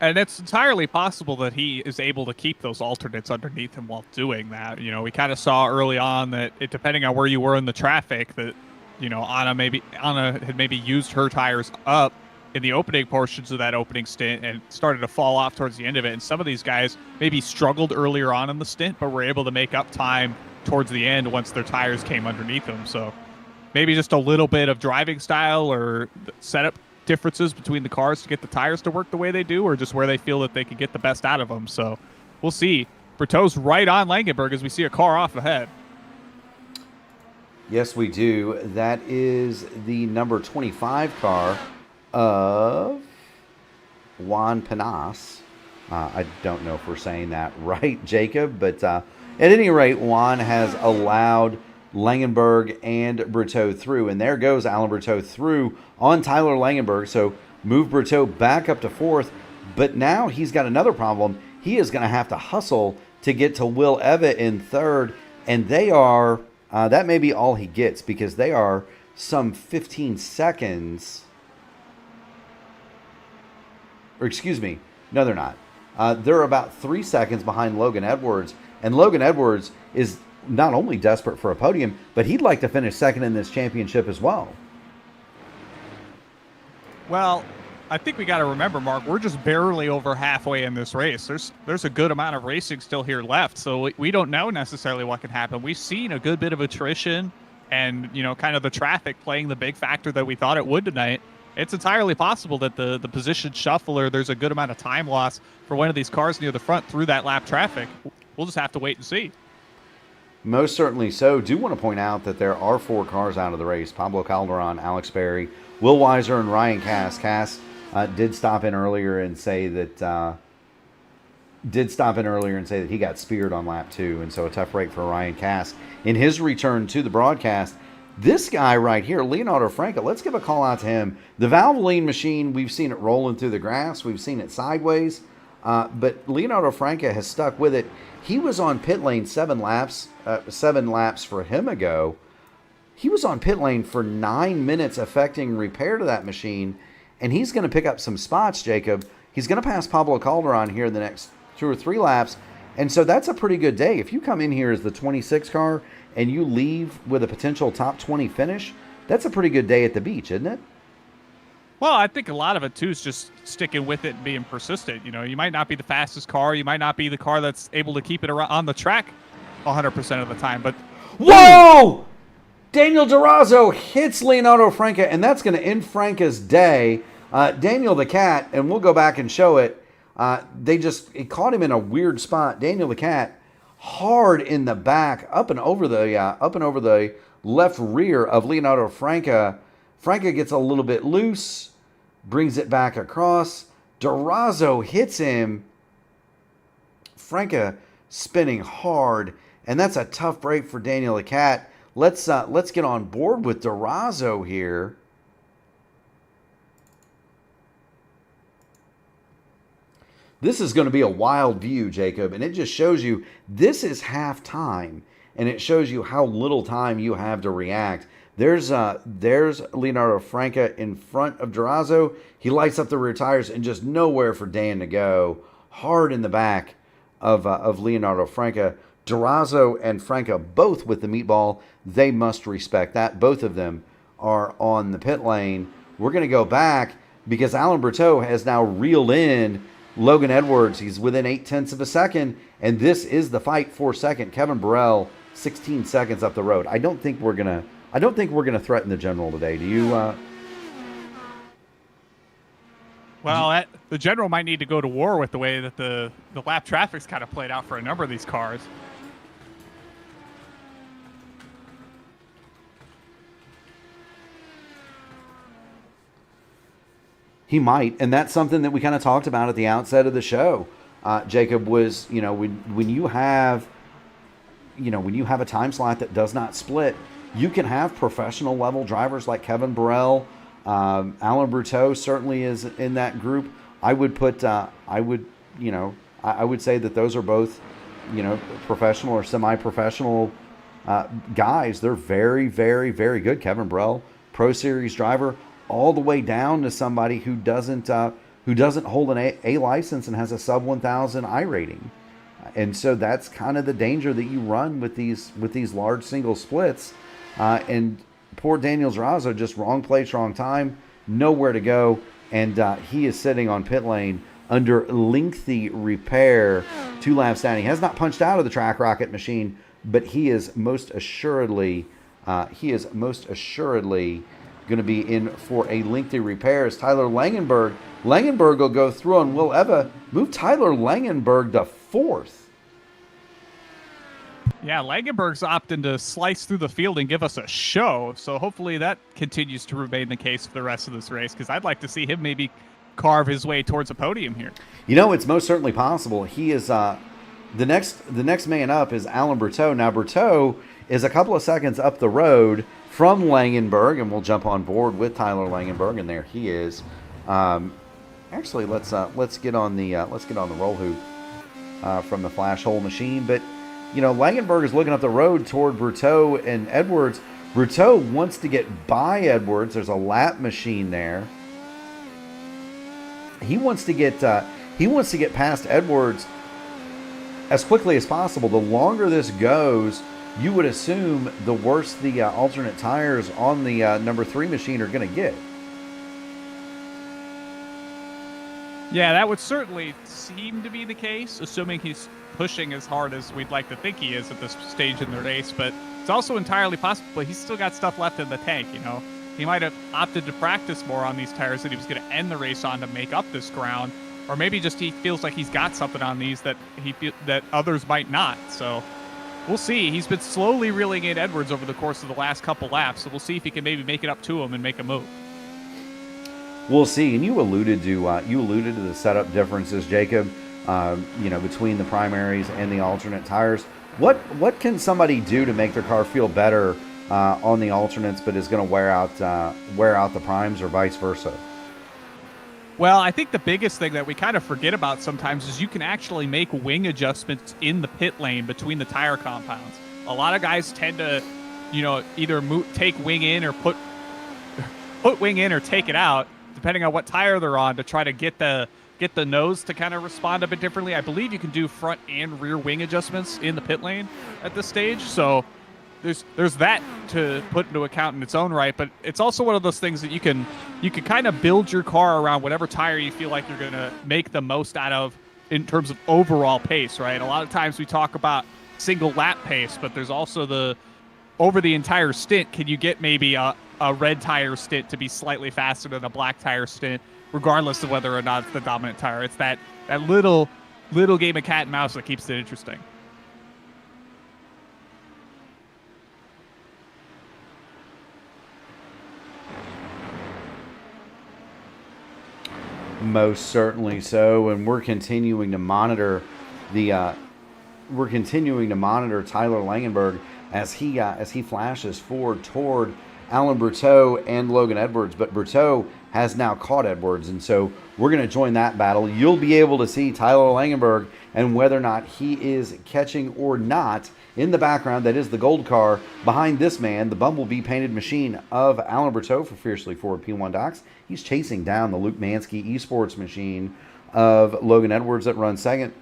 And it's entirely possible that he is able to keep those alternates underneath him while doing that. You know, we kind of saw early on that depending on where you were in the traffic, that, you know, Anna had maybe used her tires up in the opening portions of that opening stint and started to fall off towards the end of it. And some of these guys maybe struggled earlier on in the stint, but were able to make up time towards the end once their tires came underneath them. So maybe just a little bit of driving style or setup differences between the cars to get the tires to work the way they do, or just where they feel that they can get the best out of them. So we'll see. Bruteau's right on Langenberg as we see a car off ahead. Yes, we do. That is the number 25 car of Juan Penas. I don't know if we're saying that right, Jacob, but at any rate, Juan has allowed Langenberg and Bruteau through, and there goes Alan Bruteau through on Tyler Langenberg. So move Bruteau back up to 4th, but now he's got another problem. He is going to have to hustle to get to Will Eva in 3rd, and they are that may be all he gets, because they are some 15 seconds. Or excuse me, no, they're not. They're about 3 seconds behind Logan Edwards, and Logan Edwards is not only desperate for a podium, but he'd like to finish 2nd in this championship as well. Well, I think we got to remember, Mark, we're just barely over halfway in this race. There's a good amount of racing still here left, so we don't know necessarily what can happen. We've seen a good bit of attrition and, you know, kind of the traffic playing the big factor that we thought it would tonight. It's entirely possible that the position shuffler, there's a good amount of time loss for one of these cars near the front through that lap traffic. We'll just have to wait and see. Most certainly so. Do want to point out that there are 4 cars out of the race. Pablo Calderon, Alex Berry, Will Weiser, and Ryan Cass. Cass did stop in earlier and say that he got speared on lap 2, and so a tough break for Ryan Cass in his return to the broadcast. This guy right here, Leonardo Franca, let's give a call out to him. The Valvoline machine, we've seen it rolling through the grass. We've seen it sideways. But Leonardo Franca has stuck with it. He was on pit lane 7 laps for him ago. He was on pit lane for 9 minutes affecting repair to that machine, and he's going to pick up some spots, Jacob. He's going to pass Pablo Calderon here in the next 2 or 3 laps, and so that's a pretty good day. If you come in here as the 26 car and you leave with a potential top 20 finish, that's a pretty good day at the beach, isn't it? Well, I think a lot of it, too, is just sticking with it and being persistent. You know, you might not be the fastest car. You might not be the car that's able to keep it around on the track 100% of the time. But whoa! Daniel Durazo hits Leonardo Franca, and that's going to end Franca's day. Daniel the Cat, and we'll go back and show it. It caught him in a weird spot. Daniel the Cat, hard in the back, up and over the left rear of Leonardo Franca. Franca gets a little bit loose, brings it back across. Durazo hits him. Franca spinning hard, and that's a tough break for Daniel the Cat. let's get on board with Durazo here. This is going to be a wild view, Jacob, and it just shows you this is half time, and it shows you how little time you have to react. There's Leonardo Franca in front of Durazo. He lights up the rear tires and just nowhere for Dan to go. Hard in the back of Leonardo Franca. Durazo and Franca both with the meatball. They must respect that. Both of them are on the pit lane. We're going to go back because Alain Berteau has now reeled in Logan Edwards. He's within 0.8 of a second, and this is the fight for second. Kevin Burrell, 16 seconds up the road. I don't think we're gonna threaten the general today. Do you? Well, the general might need to go to war with the way that the lap traffic's kind of played out for a number of these cars. He might, and that's something that we kind of talked about at the outset of the show. Jacob, was when you have a time slot that does not split, you can have professional level drivers like Kevin Burrell. Alain Berteau certainly is in that group. I would say that those are both, professional or semi-professional guys. They're very, very, very good. Kevin Burrell, Pro Series driver, all the way down to somebody who doesn't hold an A license and has a sub 1,000 I rating. And so that's kind of the danger that you run with these large single splits. And poor Daniel Durazo, just wrong place, wrong time, nowhere to go. And he is sitting on pit lane under lengthy repair 2 laps down. He has not punched out of the track rocket machine, but he is most assuredly going to be in for a lengthy repair as Tyler Langenberg will go through and will Eva move Tyler Langenberg to 4th. Yeah, Langenberg's opting to slice through the field and give us a show, so hopefully that continues to remain the case for the rest of this race, because I'd like to see him maybe carve his way towards a podium here. It's most certainly possible. He is the next man up is Alain Berteau. Now Berteau is a couple of seconds up the road from Langenberg, and we'll jump on board with Tyler Langenberg, and there he is. Actually, let's get on the roll hoop from the flash hole machine. But Langenberg is looking up the road toward Berteau and Edwards. Berteau wants to get by Edwards. There's a lap machine there. He wants to get past Edwards as quickly as possible. The longer this goes, you would assume the worse the alternate tires on the number 3 machine are going to get. Yeah, that would certainly seem to be the case, assuming he's pushing as hard as we'd like to think he is at this stage in the race. But it's also entirely possible he's still got stuff left in the tank. He might have opted to practice more on these tires that he was going to end the race on to make up this ground, or maybe just he feels like he's got something on these that that others might not. So we'll see. He's been slowly reeling in Edwards over the course of the last couple laps, so we'll see if he can maybe make it up to him and make a move. We'll see. And you alluded to the setup differences, Jacob. Between the primaries and the alternate tires. What can somebody do to make their car feel better on the alternates, but is going to wear out the primes, or vice versa? Well, I think the biggest thing that we kind of forget about sometimes is you can actually make wing adjustments in the pit lane between the tire compounds. A lot of guys tend to, either take wing in or put wing in or take it out, depending on what tire they're on, to try to get the nose to kind of respond a bit differently. I believe you can do front and rear wing adjustments in the pit lane at this stage. So there's that to put into account in its own right, but it's also one of those things that you can kind of build your car around whatever tire you feel like you're going to make the most out of in terms of overall pace, right? A lot of times we talk about single lap pace, but there's also over the entire stint, can you get maybe a red tire stint to be slightly faster than a black tire stint, regardless of whether or not it's the dominant tire. It's that little game of cat and mouse that keeps it interesting. Most certainly so, and we're continuing to monitor the we're continuing to monitor Tyler Langenberg as he flashes forward toward Alan Berteau and Logan Edwards, but Berteau has now caught Edwards, and so we're going to join that battle. You'll be able to see Tyler Langenberg and whether or not he is catching or not. In the background, that is the gold car behind this man, the Bumblebee painted machine of Alan Berteau for Fiercely Forward P1 Docs. He's chasing down the Luke Mansky esports machine of Logan Edwards that runs second.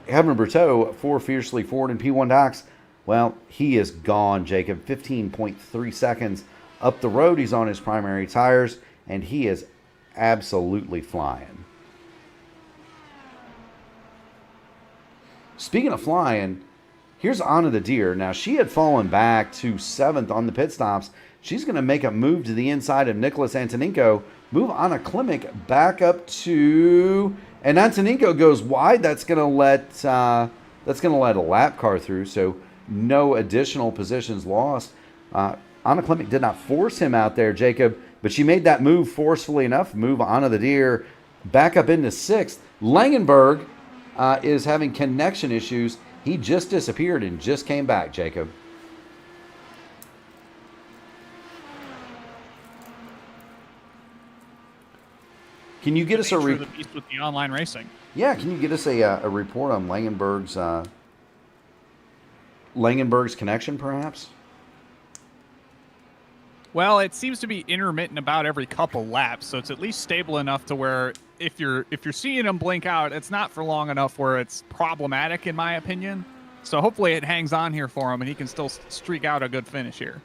Evan Berteau for Fiercely Forward and P1 Docs, well, he is gone, Jacob. 15.3 seconds up the road. He's on his primary tires, and he is absolutely flying. Speaking of flying, here's Anna the Deer. Now, she had fallen back to 7th on the pit stops. She's going to make a move to the inside of Nicholas Antoninko, move Anna Klimek back up to, and Antoninko goes wide. That's going to let a lap car through, so no additional positions lost. Anna Klimek did not force him out there, Jacob, but she made that move forcefully enough. Move Anna the Deer back up into 6th. Langenberg is having connection issues. He just disappeared and just came back, Jacob. Can you get us a the beast with the online racing? Yeah, can you get us a report on Langenberg's connection, perhaps? Well, it seems to be intermittent about every couple laps, so it's at least stable enough to where if you're seeing him blink out, it's not for long enough where it's problematic, in my opinion. So hopefully it hangs on here for him and he can still streak out a good finish here.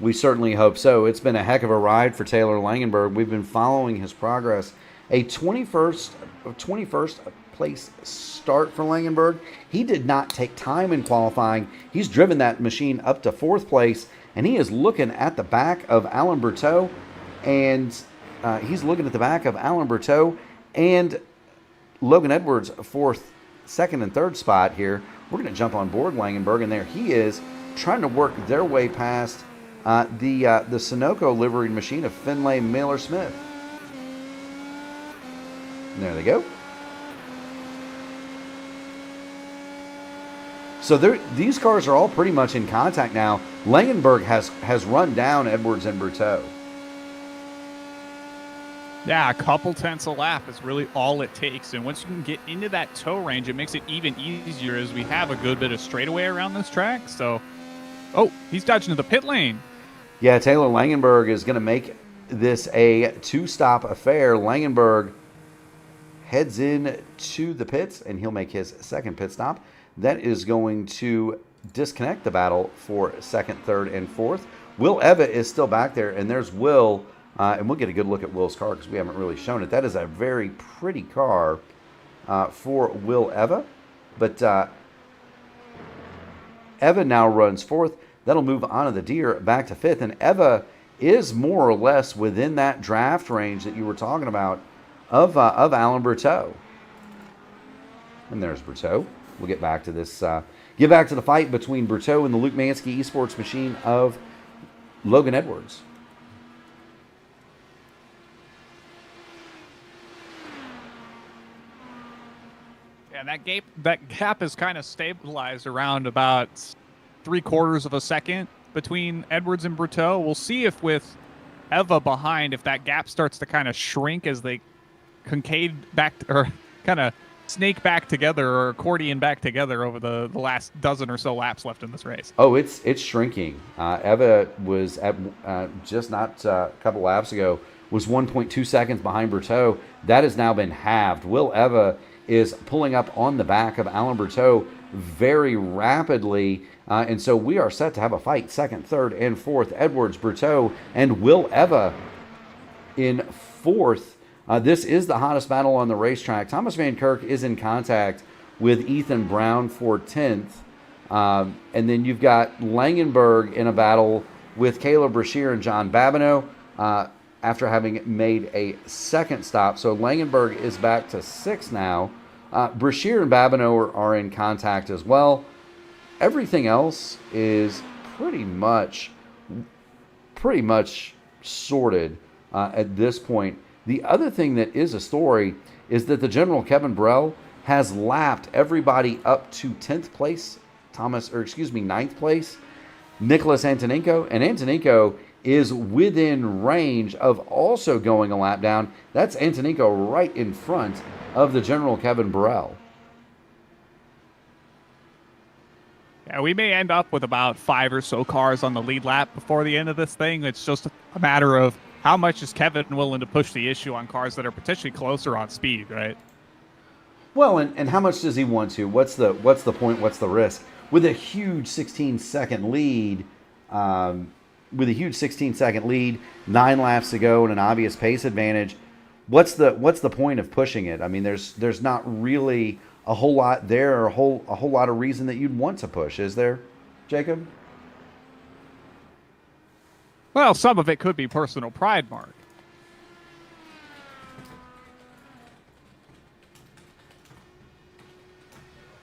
We certainly hope so. It's been a heck of a ride for Taylor Langenberg. We've been following his progress. A 21st place start for Langenberg. He did not take time in qualifying. He's driven that machine up to 4th place, and he is looking at the back of Alan Berteau, and Logan Edwards, 4th, 2nd, and 3rd spot here. We're going to jump on board Langenberg, and there he is trying to work their way past the Sunoco liveried machine of Finlay Miller Smith. And there they go. So these cars are all pretty much in contact now. Langenberg has run down Edwards and Berteau. Yeah, a couple tenths a lap is really all it takes. And once you can get into that tow range, it makes it even easier as we have a good bit of straightaway around this track. So, oh, he's dodging to the pit lane. Yeah, Taylor Langenberg is going to make this a 2-stop affair. Langenberg heads in to the pits, and he'll make his 2nd pit stop. That is going to disconnect the battle for 2nd, 3rd, and 4th. Will Eva is still back there, and there's Will, and we'll get a good look at Will's car because we haven't really shown it. That is a very pretty car for Will Eva, but Eva now runs 4th. That'll move Anna the Deer back to 5th, and Eva is more or less within that draft range that you were talking about of Alan Berteau. And there's Berteau. We'll get back to this. Get back to the fight between Berteau and the Luke Mansky esports machine of Logan Edwards. Yeah, that gap is kind of stabilized around about 3/4 of a second between Edwards and Berteau. We'll see if with Eva behind, if that gap starts to kind of shrink as they concave back or kind of snake back together or accordion back together over the last dozen or so laps left in this race. Oh, it's shrinking. Eva was at just not a couple laps ago was 1.2 seconds behind Berteau. That has now been halved. Will Eva is pulling up on the back of Alan Berteau very rapidly, and so we are set to have a fight. 2nd, 3rd, and 4th. Edwards, Berteau, and Will Eva in 4th. This is the hottest battle on the racetrack. Thomas Van Kirk is in contact with Ethan Brown for 10th. And then you've got Langenberg in a battle with Caleb Brashear and John Babineau after having made a 2nd stop. So Langenberg is back to 6th now. Brashear and Babineau are in contact as well. Everything else is pretty much sorted at this point. The other thing that is a story is that the General Kevin Brell has lapped everybody up to 10th place, ninth place, Nicholas Antonenko. And Antonenko is within range of also going a lap down. That's Antonenko right in front of the general Kevin Burrell. Yeah, we may end up with about 5 or so cars on the lead lap before the end of this thing. It's just a matter of how much is Kevin willing to push the issue on cars that are potentially closer on speed, right? Well, and how much does he want to? What's the point? What's the risk? With a huge 16-second lead, 9 laps to go, and an obvious pace advantage, what's the point of pushing it? I mean, there's not really a whole lot there, or a whole lot of reason that you'd want to push, is there, Jacob? Well, some of it could be personal pride, Mark.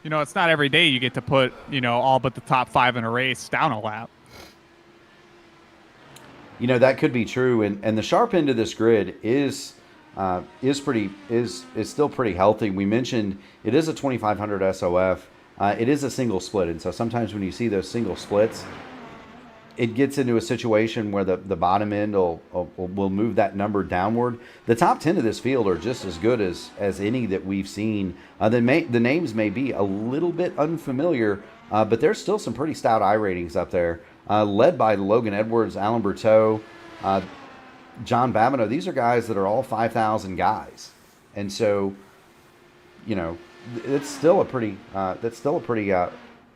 You know, it's not every day you get to put, all but the top 5 in a race down a lap. You know, that could be true, and the sharp end of this grid is still pretty healthy. We mentioned it is a 2500 SOF. It is a single split, and so sometimes when you see those single splits, it gets into a situation where the bottom end will move that number downward. The top 10 of this field are just as good as any that we've seen. The names may be a little bit unfamiliar, but there's still some pretty stout iRatings up there, led by Logan Edwards, Alan Berteau, John Babineau. These are guys that are all 5,000 guys, and so, it's still a pretty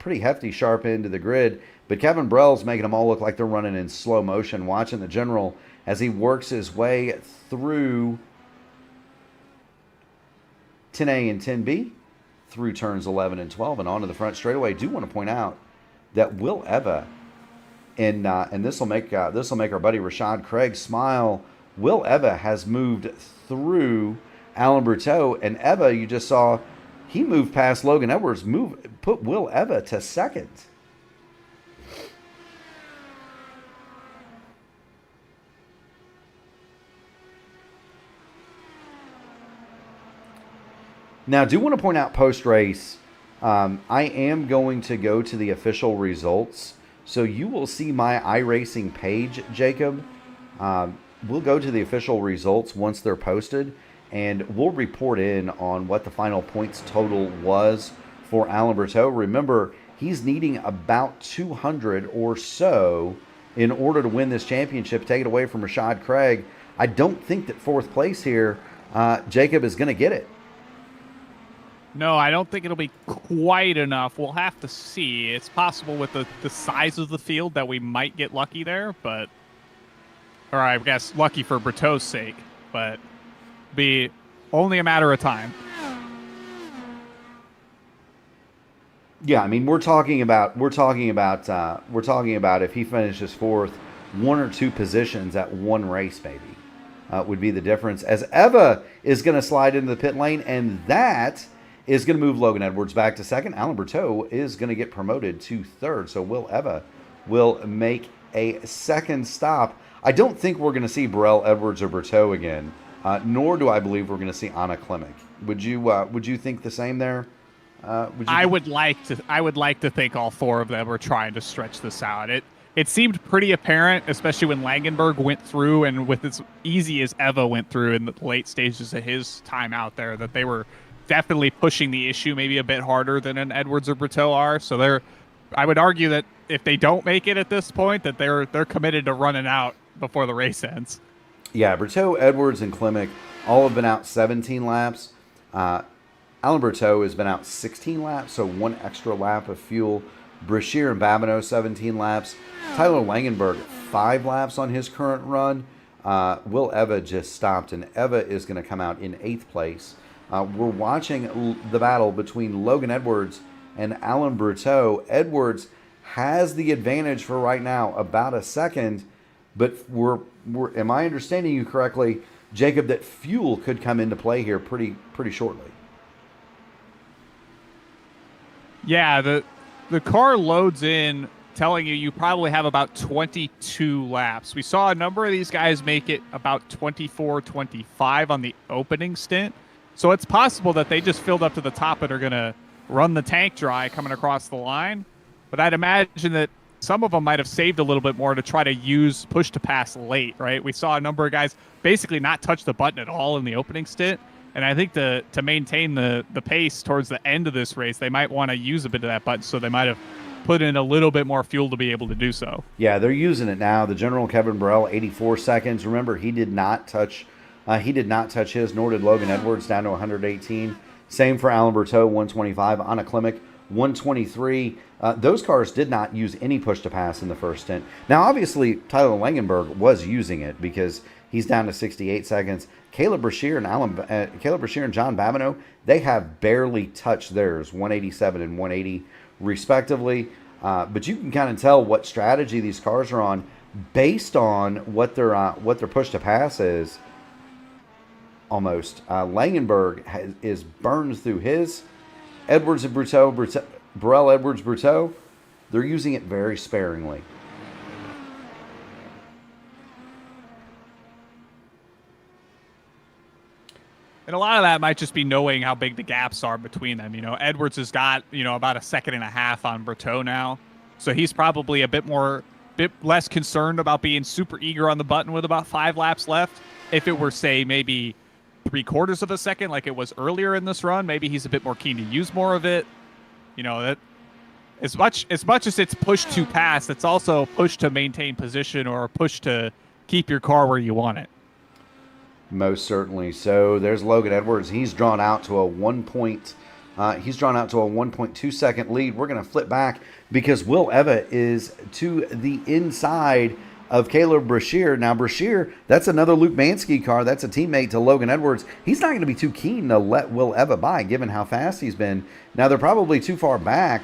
hefty sharp end to the grid. But Kevin Burrell's making them all look like they're running in slow motion, watching the general as he works his way through 10A and 10B, through turns 11 and 12, and onto the front straightaway. I do want to point out that Will Eva, and this will make our buddy Rashad Craig smile. Will Eva has moved through Alan Berteau, and Eva, you just saw, he moved past Logan Edwards, put Will Eva to second. Now, I do want to point out post-race, I am going to go to the official results. So you will see my iRacing page, Jacob. We'll go to the official results once they're posted, and we'll report in on what the final points total was for Alan Berteau. Remember, he's needing about 200 or so in order to win this championship, take it away from Rashad Craig. I don't think that fourth place here, Jacob, is going to get it. No, I don't think it'll be quite enough. We'll have to see. It's possible with the size of the field that we might get lucky there, or I guess lucky for Berteau's sake, but be only a matter of time. Yeah, I mean, we're talking about if he finishes fourth, 1 or 2 positions at one race, maybe, would be the difference. As Eva is going to slide into the pit lane, and that is going to move Logan Edwards back to second. Alan Berteau is going to get promoted to third. So Will Eva will make a second stop. I don't think we're going to see Burrell, Edwards, or Berteau again, nor do I believe we're going to see Anna Klimek. Would you think the same there? I would like to think all 4 of them are trying to stretch this out. It seemed pretty apparent, especially when Langenberg went through and with as easy as Eva went through in the late stages of his time out there, that they were definitely pushing the issue maybe a bit harder than an Edwards or Berteau are. So I would argue that if they don't make it at this point, that they're committed to running out before the race ends. Yeah, Berteau, Edwards, and Klimek all have been out 17 laps. Alan Berteau has been out 16 laps, so 1 extra lap of fuel. Brashear and Babineau 17 laps. Tyler Langenberg 5 laps on his current run. Will Eva just stopped, and Eva is going to come out in 8th place. We're watching the battle between Logan Edwards and Alan Berteau. Edwards has the advantage for right now, about a second, but am I understanding you correctly, Jacob, that fuel could come into play here pretty shortly? Yeah, the car loads in telling you probably have about 22 laps. We saw a number of these guys make it about 24, 25 on the opening stint. So it's possible that they just filled up to the top and are going to run the tank dry coming across the line. But I'd imagine that some of them might have saved a little bit more to try to use push to pass late, right? We saw a number of guys basically not touch the button at all in the opening stint. And I think to maintain the pace towards the end of this race, they might want to use a bit of that button. So they might have put in a little bit more fuel to be able to do so. Yeah, they're using it now. The General Kevin Burrell, 84 seconds. Remember, he did not touch his, nor did Logan Edwards, down to 118. Same for Alan Berteau, 125. Anna Klimek, 123. Those cars did not use any push to pass in the first stint. Now, obviously, Tyler Langenberg was using it because he's down to 68 seconds. Caleb Brashear and John Babineau, they have barely touched theirs, 187 and 180 respectively. But you can kind of tell what strategy these cars are on based on what their push to pass is. Almost Langenberg is burned through his. Edwards and Burrell, Edwards, Berteau, they're using it very sparingly. And a lot of that might just be knowing how big the gaps are between them. You know, Edwards has got, about a second and a half on Berteau now. So he's probably a bit less concerned about being super eager on the button with about 5 laps left. If it were, say, maybe 3/4 of a second like it was earlier in this run, maybe he's a bit more keen to use more of it. That as much as it's push to pass, it's also push to maintain position or push to keep your car where you want it. Most certainly. So there's Logan Edwards. He's drawn out to a 1.2 second lead. We're going to flip back because Will Eva is to the inside of Caleb Brashear. Now, Brashear, that's another Luke Mansky car. That's a teammate to Logan Edwards. He's not going to be too keen to let Will Eva by, given how fast he's been. Now, they're probably too far back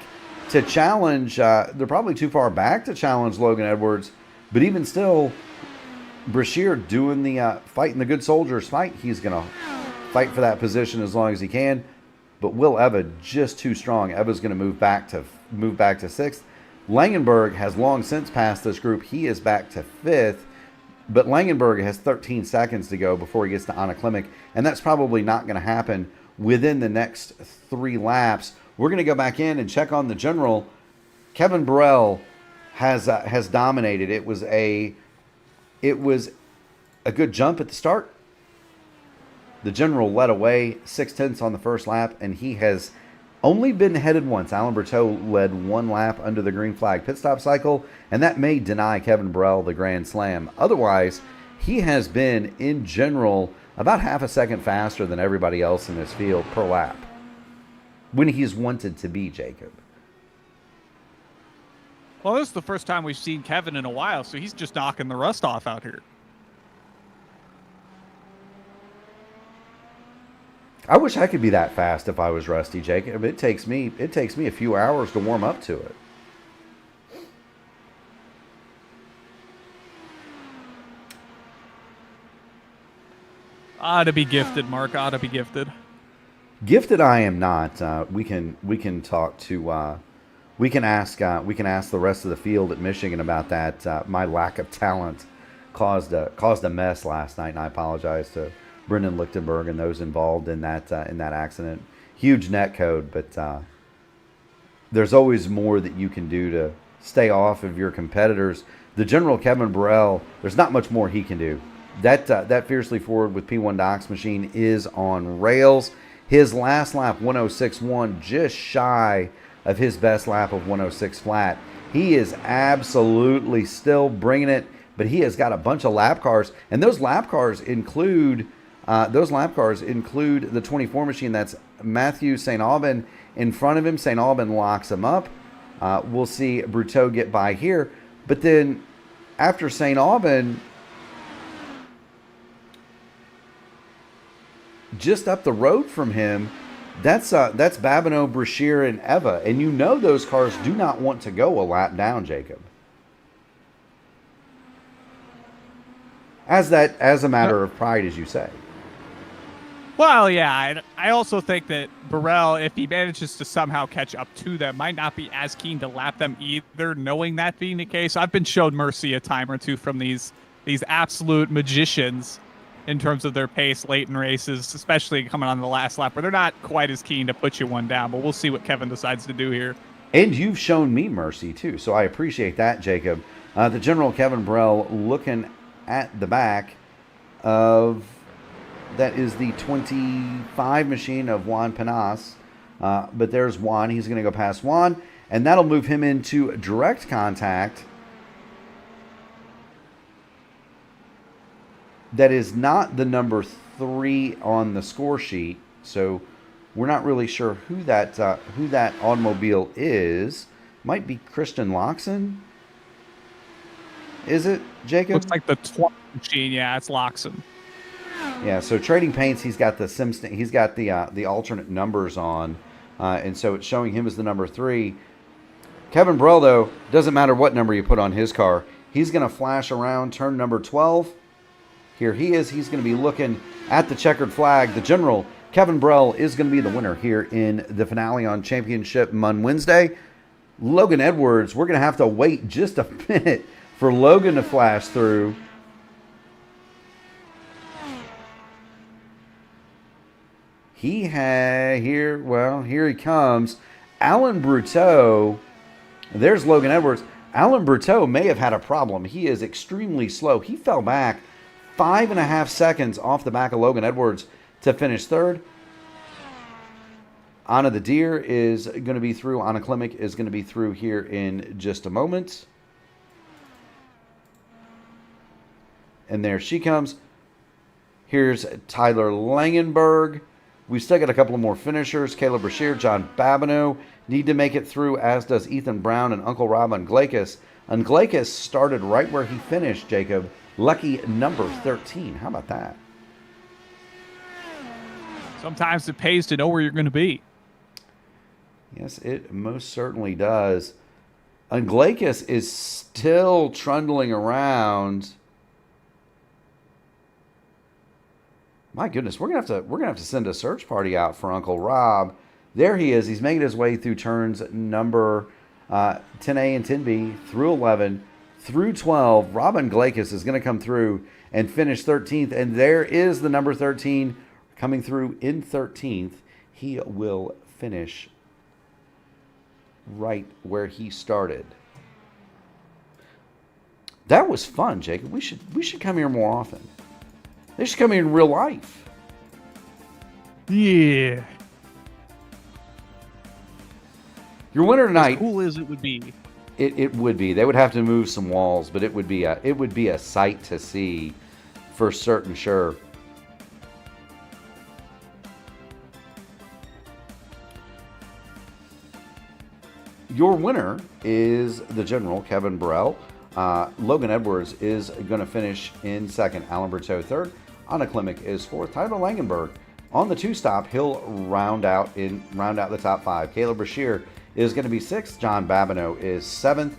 to challenge. Logan Edwards, but even still, Brashear doing the fighting the good soldiers fight. He's going to fight for that position as long as he can. But Will Eva just too strong. Eva's going to move back to 6th. Langenberg has long since passed this group. He is back to 5th. But Langenberg has 13 seconds to go before he gets to Anna Klimek. And that's probably not going to happen within the next 3 laps. We're going to go back in and check on the general. Kevin Burrell has dominated. It was a good jump at the start. The general led away 0.6 on the first lap, and he has only been headed once. Alan Berteau led 1 lap under the green flag pit stop cycle, and that may deny Kevin Burrell the Grand Slam. Otherwise, he has been, in general, about half a second faster than everybody else in this field per lap when he's wanted to be, Jacob. Well, this is the first time we've seen Kevin in a while, so he's just knocking the rust off out here. I wish I could be that fast if I was Rusty, Jacob. It takes me a few hours to warm up to it. Ought to be gifted, Mark. Ought to be gifted. Gifted, I am not. We can talk to. We can ask the rest of the field at Michigan about that. My lack of talent caused a mess last night, and I apologize to Brendan Lichtenberg and those involved in that accident. Huge net code, but there's always more that you can do to stay off of your competitors. The general Kevin Burrell, there's not much more he can do. That fiercely forward with P1 Doc's machine is on rails. His last lap, 106.1, just shy of his best lap of 106 flat. He is absolutely still bringing it, but he has got a bunch of lap cars, and those lap cars include the 24 machine. That's Matthew St. Aubin in front of him. St. Aubin locks him up. We'll see Berteau get by here, but then after St. Aubin, just up the road from him, that's Babineau, Brashear, and Eva, and you know those cars do not want to go a lap down, Jacob. As a matter of pride, as you say. Well, yeah, I also think that Burrell, if he manages to somehow catch up to them, might not be as keen to lap them either, knowing that being the case. I've been shown mercy a time or two from these absolute magicians in terms of their pace late in races, especially coming on the last lap, where they're not quite as keen to put you one down. But we'll see what Kevin decides to do here. And you've shown me mercy, too, so I appreciate that, Jacob. The General Kevin Burrell looking at the back of, that is the 25 machine of Juan Penas. But there's Juan. He's going to go past Juan, and that'll move him into direct contact. That is not the number 3 on the score sheet, so we're not really sure who that automobile is. Might be Christian Loxon. Is it, Jacob? Looks like the 12 machine. Yeah, it's Loxon. Yeah. So Trading Paints, he's got the alternate numbers on, and so it's showing him as the number 3. Kevin Burrell, though, doesn't matter what number you put on his car. He's going to flash around turn number 12. Here he is. He's going to be looking at the checkered flag. The General, Kevin Burrell, is going to be the winner here in the finale on Championship Mon Wednesday. Logan Edwards, we're going to have to wait just a minute for Logan to flash through. Here he comes. Alan Bruteau. There's Logan Edwards. Alan Bruteau may have had a problem. He is extremely slow. He fell back 5.5 seconds off the back of Logan Edwards to finish third. Anna the Deer is going to be through. Anna Klimek is going to be through here in just a moment. And there she comes. Here's Tyler Langenberg. We've still got a couple of more finishers. Caleb Brashear, John Babineau need to make it through, as does Ethan Brown and Uncle Rob Unglakis. Unglakis started right where he finished, Jacob. Lucky number 13. How about that? Sometimes it pays to know where you're going to be. Yes, it most certainly does. Unglakis is still trundling around. My goodness, we're gonna have to send a search party out for Uncle Rob. There he is. He's making his way through turns number 10A and 10B through 11 through 12. Rob Unglakis is going to come through and finish 13th. And there is the number 13 coming through in 13th. He will finish right where he started. That was fun, Jacob. We should come here more often. They should come here in real life. Yeah. Your winner tonight. As cool as it would be. It would be. They would have to move some walls, but it would be a sight to see, for certain sure. Your winner is the General, Kevin Burrell. Logan Edwards is going to finish in second. Alan Berteau third. Anna Klimek is fourth. Tyler Langenberg on the 2-stop. He'll round out the top 5. Caleb Brashear is going to be 6th. John Babineau is 7th.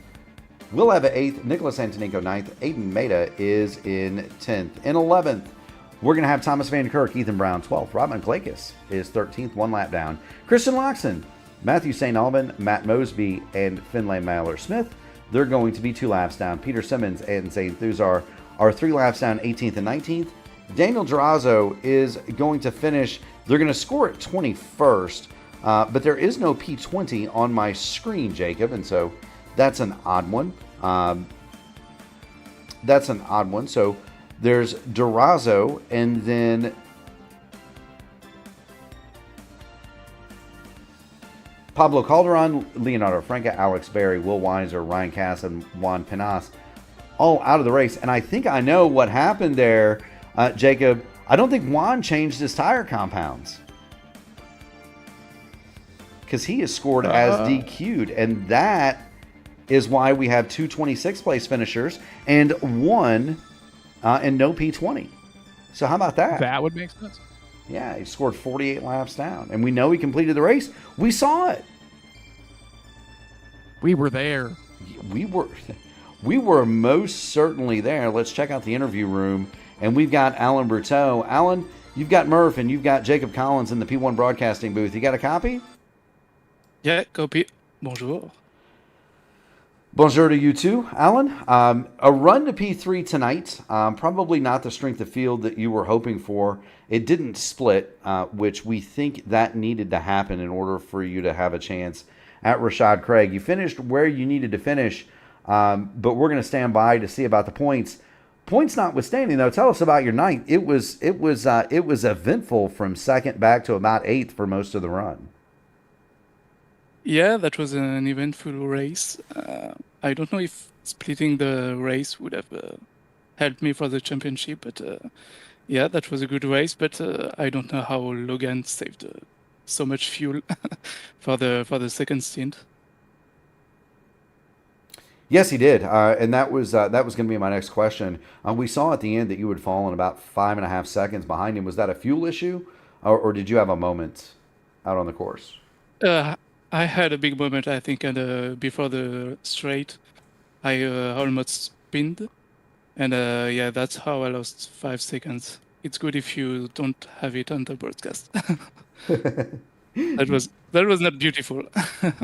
Will Eva 8th. Nicholas Antoninko 9th. Aiden Maida is in 10th. In 11th, we're going to have Thomas Van Kirk, Ethan Brown 12th. Robin Klakis is 13th, 1 lap down. Christian Loxon, Matthew St. Alban, Matt Mosby, and Finlay Mailer-Smith, they're going to be 2 laps down. Peter Simmons and Zane Thuzar are 3 laps down, 18th and 19th. Daniel Durazo is going to finish. They're going to score at 21st. But there is no P20 on my screen, Jacob, and so that's an odd one. So there's Durazo, and then Pablo Calderon, Leonardo Franca, Alex Berry, Will Weiser, Ryan Cass, and Juan Penas all out of the race. And I think I know what happened there, Jacob. I don't think Juan changed his tire compounds, because he is scored as DQ'd, and that is why we have 2 26th place finishers and 1 and no P20. So how about that? That would make sense. Yeah, he scored 48 laps down, and we know he completed the race. We saw it. We were there. We were most certainly there. Let's check out the interview room, and we've got Alan Berteau. Alan, you've got Murph, and you've got Jacob Collins in the P1 broadcasting booth. You got a copy? Yeah, copy. Bonjour. Bonjour to you too, Alan. A run to P3 tonight. Probably not the strength of field that you were hoping for. It didn't split, which we think that needed to happen in order for you to have a chance at Rashad Craig. You finished where you needed to finish, but we're going to stand by to see about the points. Points notwithstanding, though, tell us about your night. It was eventful from second back to about eighth for most of the run. Yeah, that was an eventful race. I don't know if splitting the race would have helped me for the championship, but yeah, that was a good race. But I don't know how Logan saved so much fuel for the second stint. Yes, he did, and that was going to be my next question. We saw at the end that you had fallen about 5.5 seconds behind him. Was that a fuel issue, or did you have a moment out on the course? I had a big moment, I think, and before the straight, I almost spinned, and yeah, that's how I lost 5 seconds. It's good if you don't have it on the broadcast. That was not beautiful.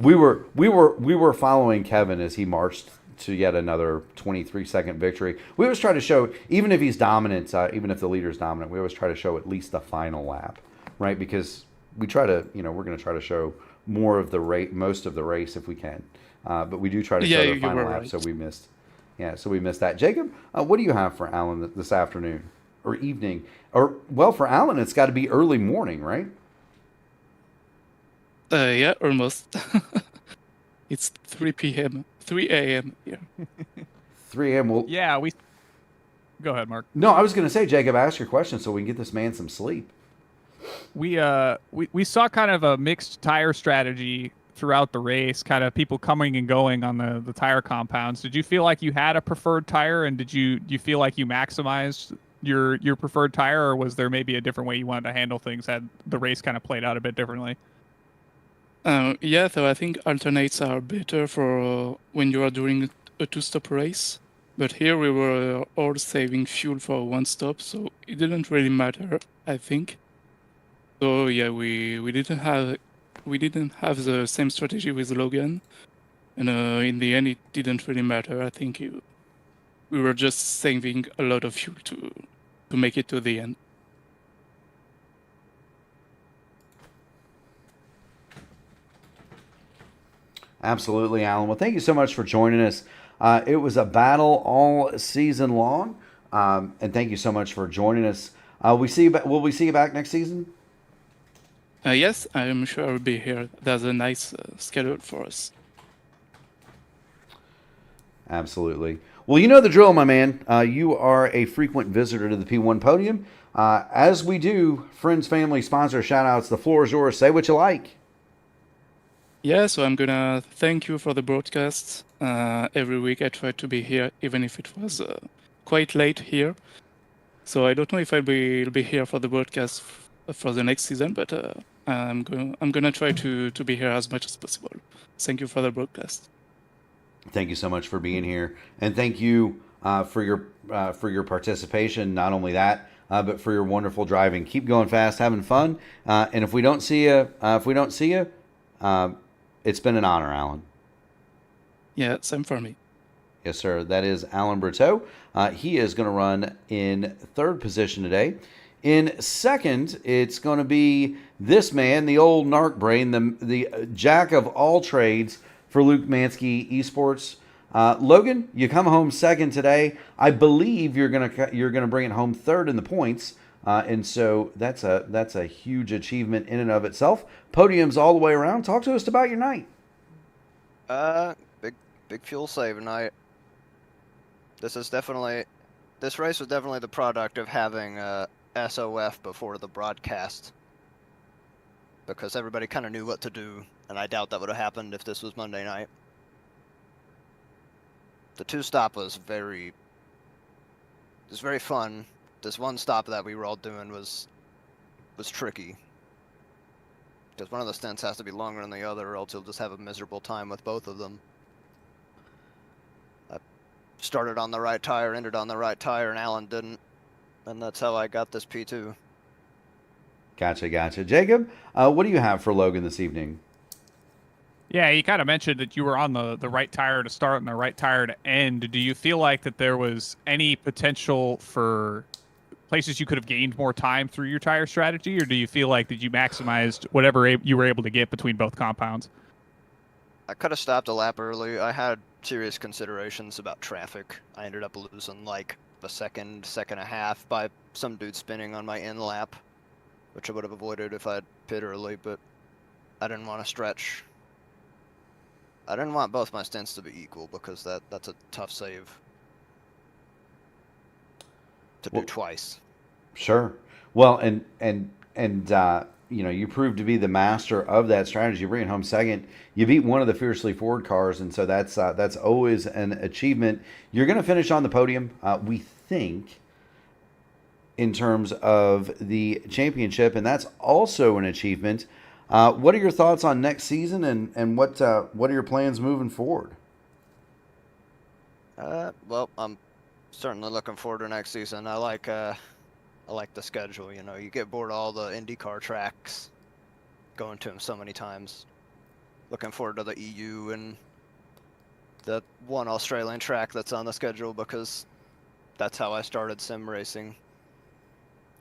We were following Kevin as he marched to yet another 23-second victory. We always try to show, even if he's dominant, even if the leader's dominant, we always try to show at least the final lap, right? Because we try to, we're going to try to show more of the race, most of the race if we can. But we do try to Yeah, show the you final were lap, right. so we missed. Yeah, so we missed that. Jacob, what do you have for Alan this afternoon or evening? Or well, for Alan, it's got to be early morning, right? Yeah, almost. It's 3 p.m., 3 a.m. here. 3 a.m. Well, Yeah, we. Go ahead, Mark. no, I was going to say, Jacob, ask your question so we can get this man some sleep. We saw kind of a mixed tire strategy throughout the race, kind of people coming and going on the tire compounds. Did you feel like you had a preferred tire, and do you feel like you maximized your preferred tire, or was there maybe a different way you wanted to handle things had the race kind of played out a bit differently? Yeah, so I think alternates are better for when you are doing a two-stop race. But here we were all saving fuel for one stop, so it didn't really matter, I think. So yeah, we didn't have the same strategy with Logan, and in the end it didn't really matter. I think we were just saving a lot of fuel to make it to the end. Absolutely, Alan. Well, thank you so much for joining us. It was a battle all season long, and thank you so much for joining us. Will we see you back next season? Yes, I'm sure I'll be here. There's a nice schedule for us. Absolutely. Well, you know the drill, my man. You are a frequent visitor to the P1 podium. As we do, friends, family, sponsor, shout outs, the floor is yours. Say what you like. Yeah, so I'm gonna thank you for the broadcast. Every week I try to be here, even if it was quite late here. So I don't know if I'll be here for the broadcast for the next season, but I'm gonna try to be here as much as possible. Thank you for the broadcast. Thank you so much for being here, and thank you for your participation. Not only that, but for your wonderful driving. Keep going fast, having fun, and if we don't see you, it's been an honor, Alan. Yeah, same for me. Yes, sir. That is Alan Berteau. He is going to run in third position today. In second, it's going to be this man, the old narc brain, the jack of all trades for Luke Mansky Esports. Logan, you come home second today. I believe you're gonna bring it home third in the points, and so that's a huge achievement in and of itself. Podiums all the way around. Talk to us about your night. Big fuel save night. This race was definitely the product of having SOF before the broadcast, because everybody kind of knew what to do, and I doubt that would have happened if this was Monday night. The two-stop was very fun. This one stop that we were all doing was tricky, because one of the stints has to be longer than the other, or else you'll just have a miserable time with both of them. I started on the right tire, ended on the right tire, and Alan didn't, and that's how I got this P2. Gotcha. Jacob, what do you have for Logan this evening? Yeah, you kind of mentioned that you were on the right tire to start and the right tire to end. Do you feel like that there was any potential for places you could have gained more time through your tire strategy, or do you feel like that you maximized whatever you were able to get between both compounds? I could have stopped a lap early. I had serious considerations about traffic. I ended up losing like a second and a half by some dude spinning on my in lap, which I would have avoided if I'd pit early, but I didn't want to stretch. I didn't want both my stints to be equal because that's a tough save to do twice. Sure. Well, you proved to be the master of that strategy. You're bringing home second. You beat one of the Fiercely Ford cars, and so that's always an achievement. You're going to finish on the podium, we think, in terms of the championship, and that's also an achievement. What are your thoughts on next season, and what are your plans moving forward? Well, I'm certainly looking forward to next season. I like the schedule. You know, you get bored of all the IndyCar tracks, going to them so many times. Looking forward to the EU and the one Australian track that's on the schedule because that's how I started sim racing.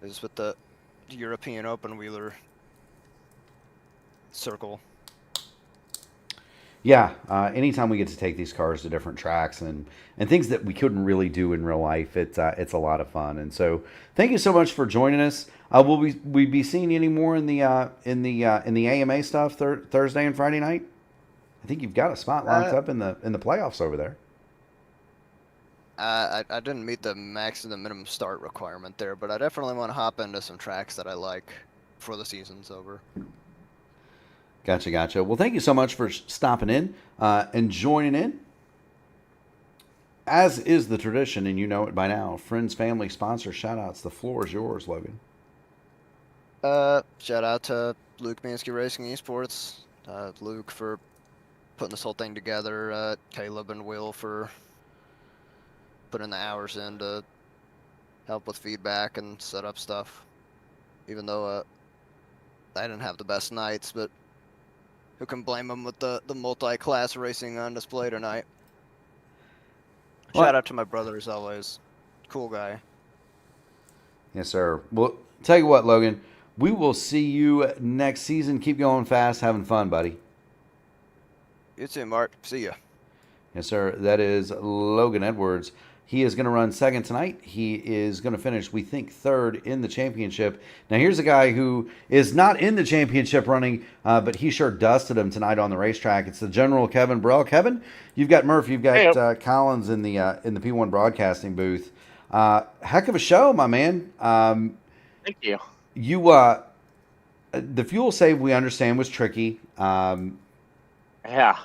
Is with the European open wheeler circle. Yeah, anytime we get to take these cars to different tracks and things that we couldn't really do in real life, it's a lot of fun. And so, thank you so much for joining us. Will we be seeing you anymore in the AMA stuff Thursday and Friday night? I think you've got a spot locked up in the playoffs over there. I didn't meet the max and the minimum start requirement there, but I definitely want to hop into some tracks that I like before the season's over. Gotcha. Well, thank you so much for stopping in and joining in. As is the tradition, and you know it by now, friends, family, sponsor, shout-outs. The floor is yours, Logan. Shout out to Luke Minsky Racing Esports, Luke for putting this whole thing together, Caleb and Will for putting the hours in to help with feedback and set up stuff. Even though I didn't have the best nights, but who can blame them with the multi-class racing on display tonight? Shout out to my brother as always. Cool guy. Yes, sir. Well, tell you what, Logan, we will see you next season. Keep going fast, having fun, buddy. You too, Mark. See ya. Yes, sir. That is Logan Edwards. He is going to run second tonight. He is going to finish, we think, third in the championship. Now, here's a guy who is not in the championship running, but he sure dusted him tonight on the racetrack. It's the General Kevin Burrell. Kevin, you've got Murph, you've got Collins in the P1 broadcasting booth. Heck of a show, my man. Thank you. The fuel save we understand was tricky. Yeah.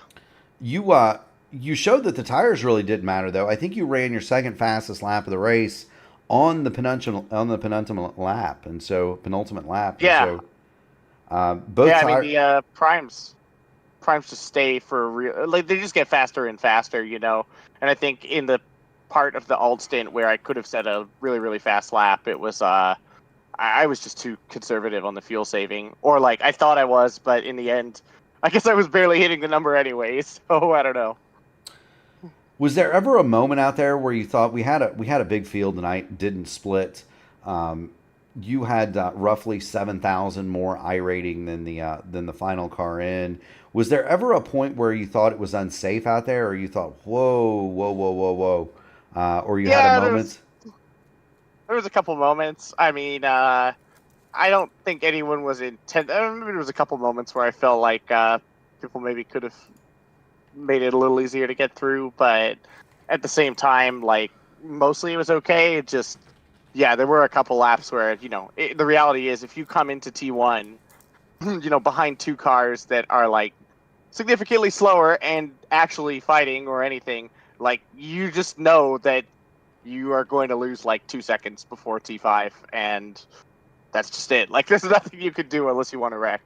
You showed that the tires really didn't matter, though. I think you ran your second fastest lap of the race on the penultimate lap, and so penultimate lap. Yeah. And so, both I mean the primes just stay for real. Like they just get faster and faster, you know. And I think in the part of the alt stint where I could have set a really really fast lap, it was I was just too conservative on the fuel saving, or like I thought I was, but in the end, I guess I was barely hitting the number anyways. So I don't know. Was there ever a moment out there where you thought we had a big field tonight, didn't split? You had roughly 7,000 more iRating than the final car in. Was there ever a point where you thought it was unsafe out there, or you thought, whoa, or you had a moment? There was a couple moments. I mean, I don't think anyone was intent. I remember there was a couple moments where I felt like people maybe could have made it a little easier to get through, but at the same time, like mostly it was okay. It just, yeah, there were a couple laps where, you know, the reality is if you come into T1, you know, behind two cars that are like significantly slower and actually fighting or anything, like you just know that you are going to lose like 2 seconds before T5, and that's just it. Like there's nothing you could do unless you want to wreck.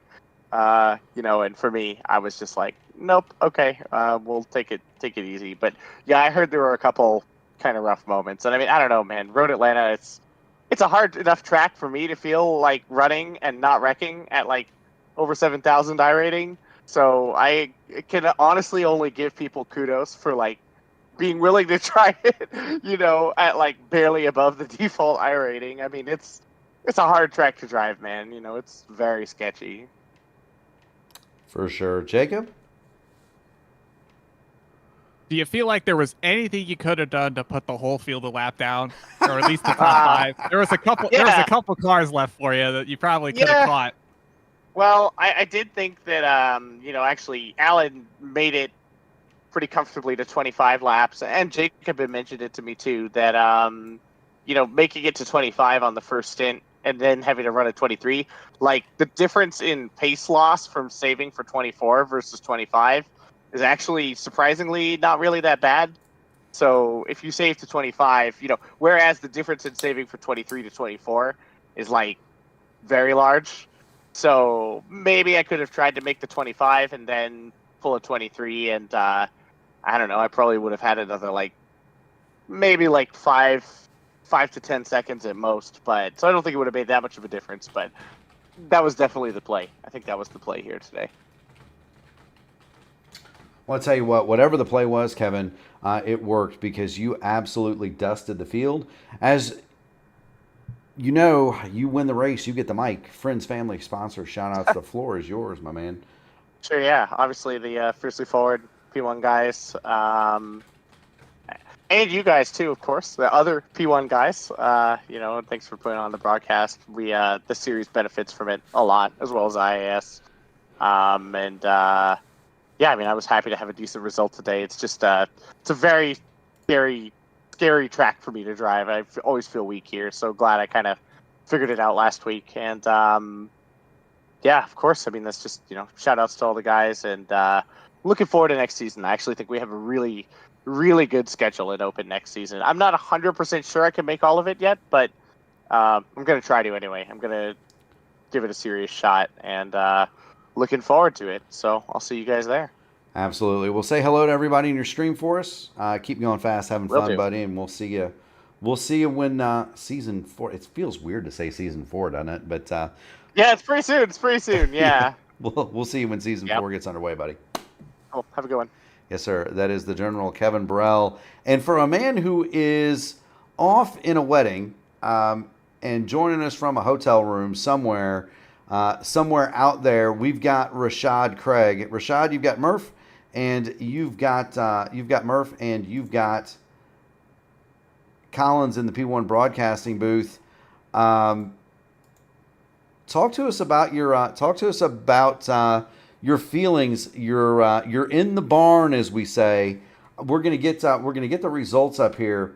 You know, and for me, I was just like, nope, okay, we'll take it easy. But yeah, I heard there were a couple kind of rough moments, and I mean, I don't know, man. Road Atlanta, it's a hard enough track for me to feel like running and not wrecking at like over 7,000 iRating. So I can honestly only give people kudos for like being willing to try it, at like barely above the default I rating. I mean, it's a hard track to drive, man. It's very sketchy. For sure. Jacob? Do you feel like there was anything you could have done to put the whole field a lap down, or at least the top five? There was a couple. Yeah. There was a couple cars left for you that you probably could have Yeah. caught. Well, I did think that, actually Alan made it pretty comfortably to 25 laps, and Jacob had mentioned it to me too, that, making it to 25 on the first stint and then having to run at 23, like the difference in pace loss from saving for 24 versus 25 is actually surprisingly not really that bad. So if you save to 25, whereas the difference in saving for 23 to 24 is like very large. So maybe I could have tried to make the 25 and then pull a 23, and I don't know. I probably would have had another maybe 5 to 10 seconds at most. But so I don't think it would have made that much of a difference. But that was definitely the play. I think that was the play here today. Well, I'll tell you what, whatever the play was, Kevin, it worked because you absolutely dusted the field. As you know, you win the race, you get the mic. Friends, family, sponsors, shout outs. The floor is yours, my man. Sure, yeah. Obviously, the Fiercely Forward P1 guys, and you guys too, of course. The other P1 guys, thanks for putting on the broadcast. The series benefits from it a lot, as well as IAS. Yeah, I mean, I was happy to have a decent result today. It's just it's a very scary track for me to drive. I always feel weak here, so glad I kind of figured it out last week. And yeah, of course, I mean, that's just, shout outs to all the guys, and looking forward to next season. I actually think we have a really, really good schedule at Open next season. I'm not 100% sure I can make all of it yet, but I'm going to try to anyway. I'm going to give it a serious shot, and looking forward to it. So I'll see you guys there. Absolutely. We'll say hello to everybody in your stream for us. Keep going fast, having Will fun, do. buddy, and we'll see you. We'll see you when season 4. It feels weird to say season 4, doesn't it? But yeah, it's pretty soon. Yeah. we'll see you when season 4 gets underway, buddy. Cool. Have a good one. Yes, sir. That is the General Kevin Burrell. And for a man who is off in a wedding and joining us from a hotel room somewhere out there, we've got Rashad Craig. Rashad, you've got Murph, and you've got Murph, and you've got Collins in the P1 broadcasting booth. Talk to us about your feelings. You're in the barn, as we say. We're gonna get the results up here,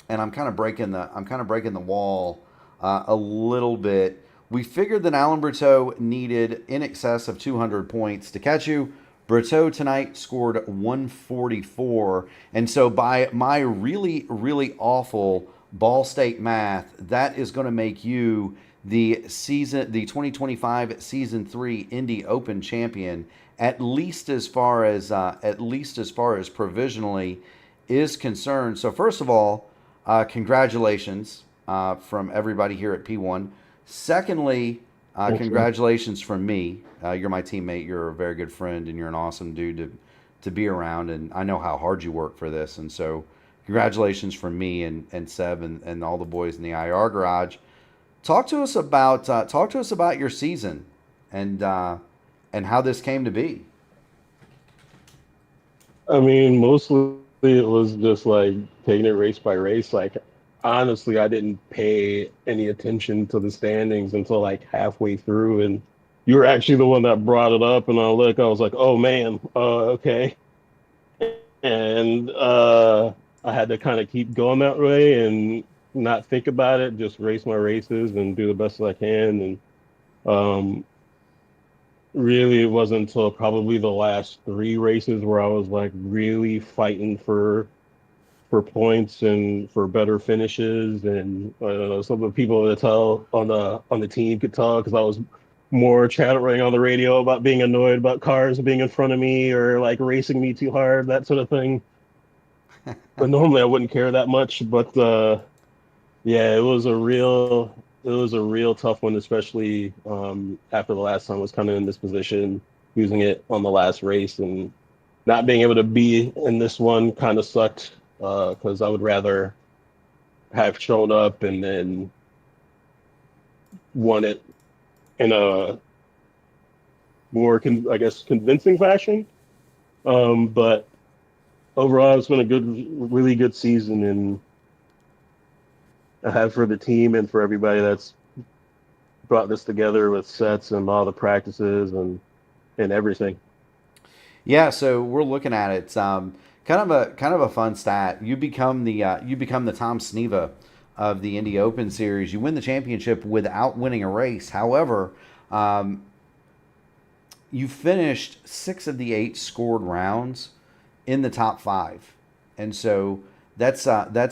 and I'm kind of breaking the wall a little bit. We figured that Alan Berteau needed in excess of 200 points to catch you. Berteau tonight scored 144, and so by my really, really awful Ball State math, that is going to make you the 2025 Season 3 Indy Open champion, at least as far as provisionally is concerned. So first of all, congratulations from everybody here at P1. Secondly, congratulations from me. You're my teammate. You're a very good friend, and you're an awesome dude to be around. And I know how hard you work for this. And so congratulations from me and Seb and all the boys in the IR garage. Talk to us about your season and how this came to be. I mean, mostly it was just like taking it race by race. Like, honestly, I didn't pay any attention to the standings until like halfway through, and you were actually the one that brought it up. And I was like, oh man, okay. And I had to kind of keep going that way and not think about it, just race my races and do the best I can. And really, it wasn't until probably the last 3 races where I was like really fighting for points and for better finishes. And I don't know, some of the people that tell on the team could tell, because I was more chattering on the radio about being annoyed about cars being in front of me or like racing me too hard, that sort of thing. But normally I wouldn't care that much. But yeah, it was a real tough one, especially after the last time I was kind of in this position. using it on the last race, and not being able to be in this one kind of sucked because I would rather have shown up and then won it in a more, I guess, convincing fashion. But overall, it's been a really good season, and I have for the team and for everybody that's brought this together with sets and all the practices and everything. Yeah, so we're looking at it. Kind of a fun stat. You become the Tom Sneva of the Indy Open Series. You win the championship without winning a race. However, you finished 6 of the 8 scored rounds in the top 5, and so that's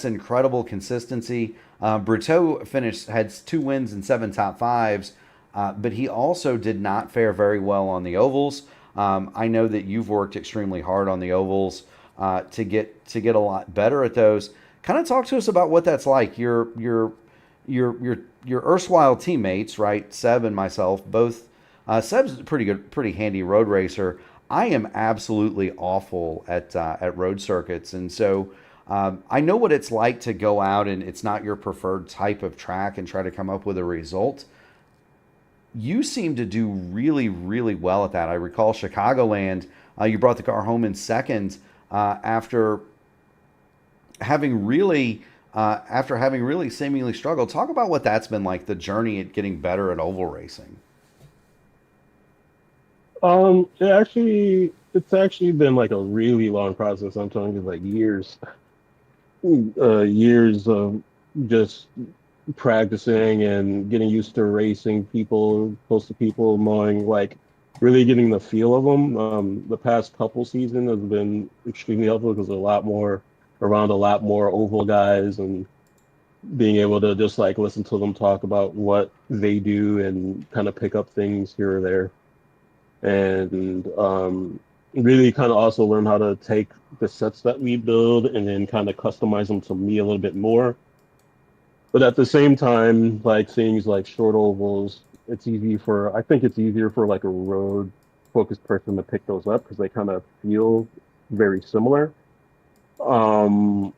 incredible consistency. Brito had 2 wins and 7 top 5s, but he also did not fare very well on the ovals. I know that you've worked extremely hard on the ovals to get a lot better at those. Kind of talk to us about what that's like. Your erstwhile teammates, right? Seb and myself, both. Seb's a pretty handy road racer. I am absolutely awful at road circuits, and so I know what it's like to go out and it's not your preferred type of track and try to come up with a result. You seem to do really, really well at that. I recall Chicagoland, you brought the car home in second after having really seemingly struggled. Talk about what that's been like, the journey at getting better at oval racing. It's actually been like a really long process. I'm telling you, like years of just practicing and getting used to racing people, close to people, knowing, like, really getting the feel of them. The past couple seasons has been extremely helpful because a lot more oval guys, and being able to just like listen to them talk about what they do and kind of pick up things here or there, and really kind of also learn how to take the sets that we build and then kind of customize them to me a little bit more. But at the same time, like things like short ovals, I think it's easier for like a road focused person to pick those up because they kind of feel very similar. Um,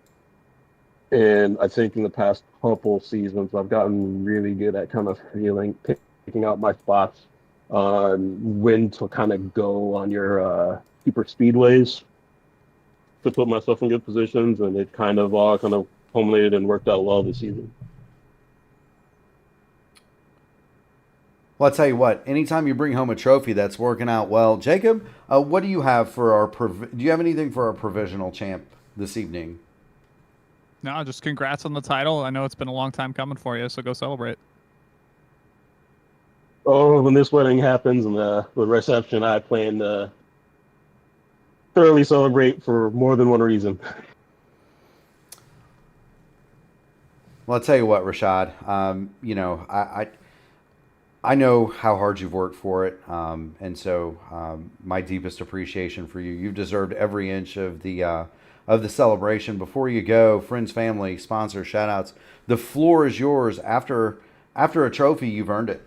and I think in the past couple seasons, I've gotten really good at kind of picking out my spots on when to kind of go on your super speedways to put myself in good positions, and it kind of all kind of culminated and worked out well this season. Well, I'll tell you what, anytime you bring home a trophy, that's working out well. Jacob, what do you have for do you have anything for our provisional champ this evening? No, just congrats on the title. I know it's been a long time coming for you, so go celebrate. Oh, when this wedding happens and the reception, I plan to thoroughly celebrate for more than one reason. Well, I'll tell you what, Rashad, I know how hard you've worked for it, and so my deepest appreciation for you. You've deserved every inch of the celebration. Before you go, friends, family, sponsors, shout-outs, the floor is yours. After a trophy, you've earned it.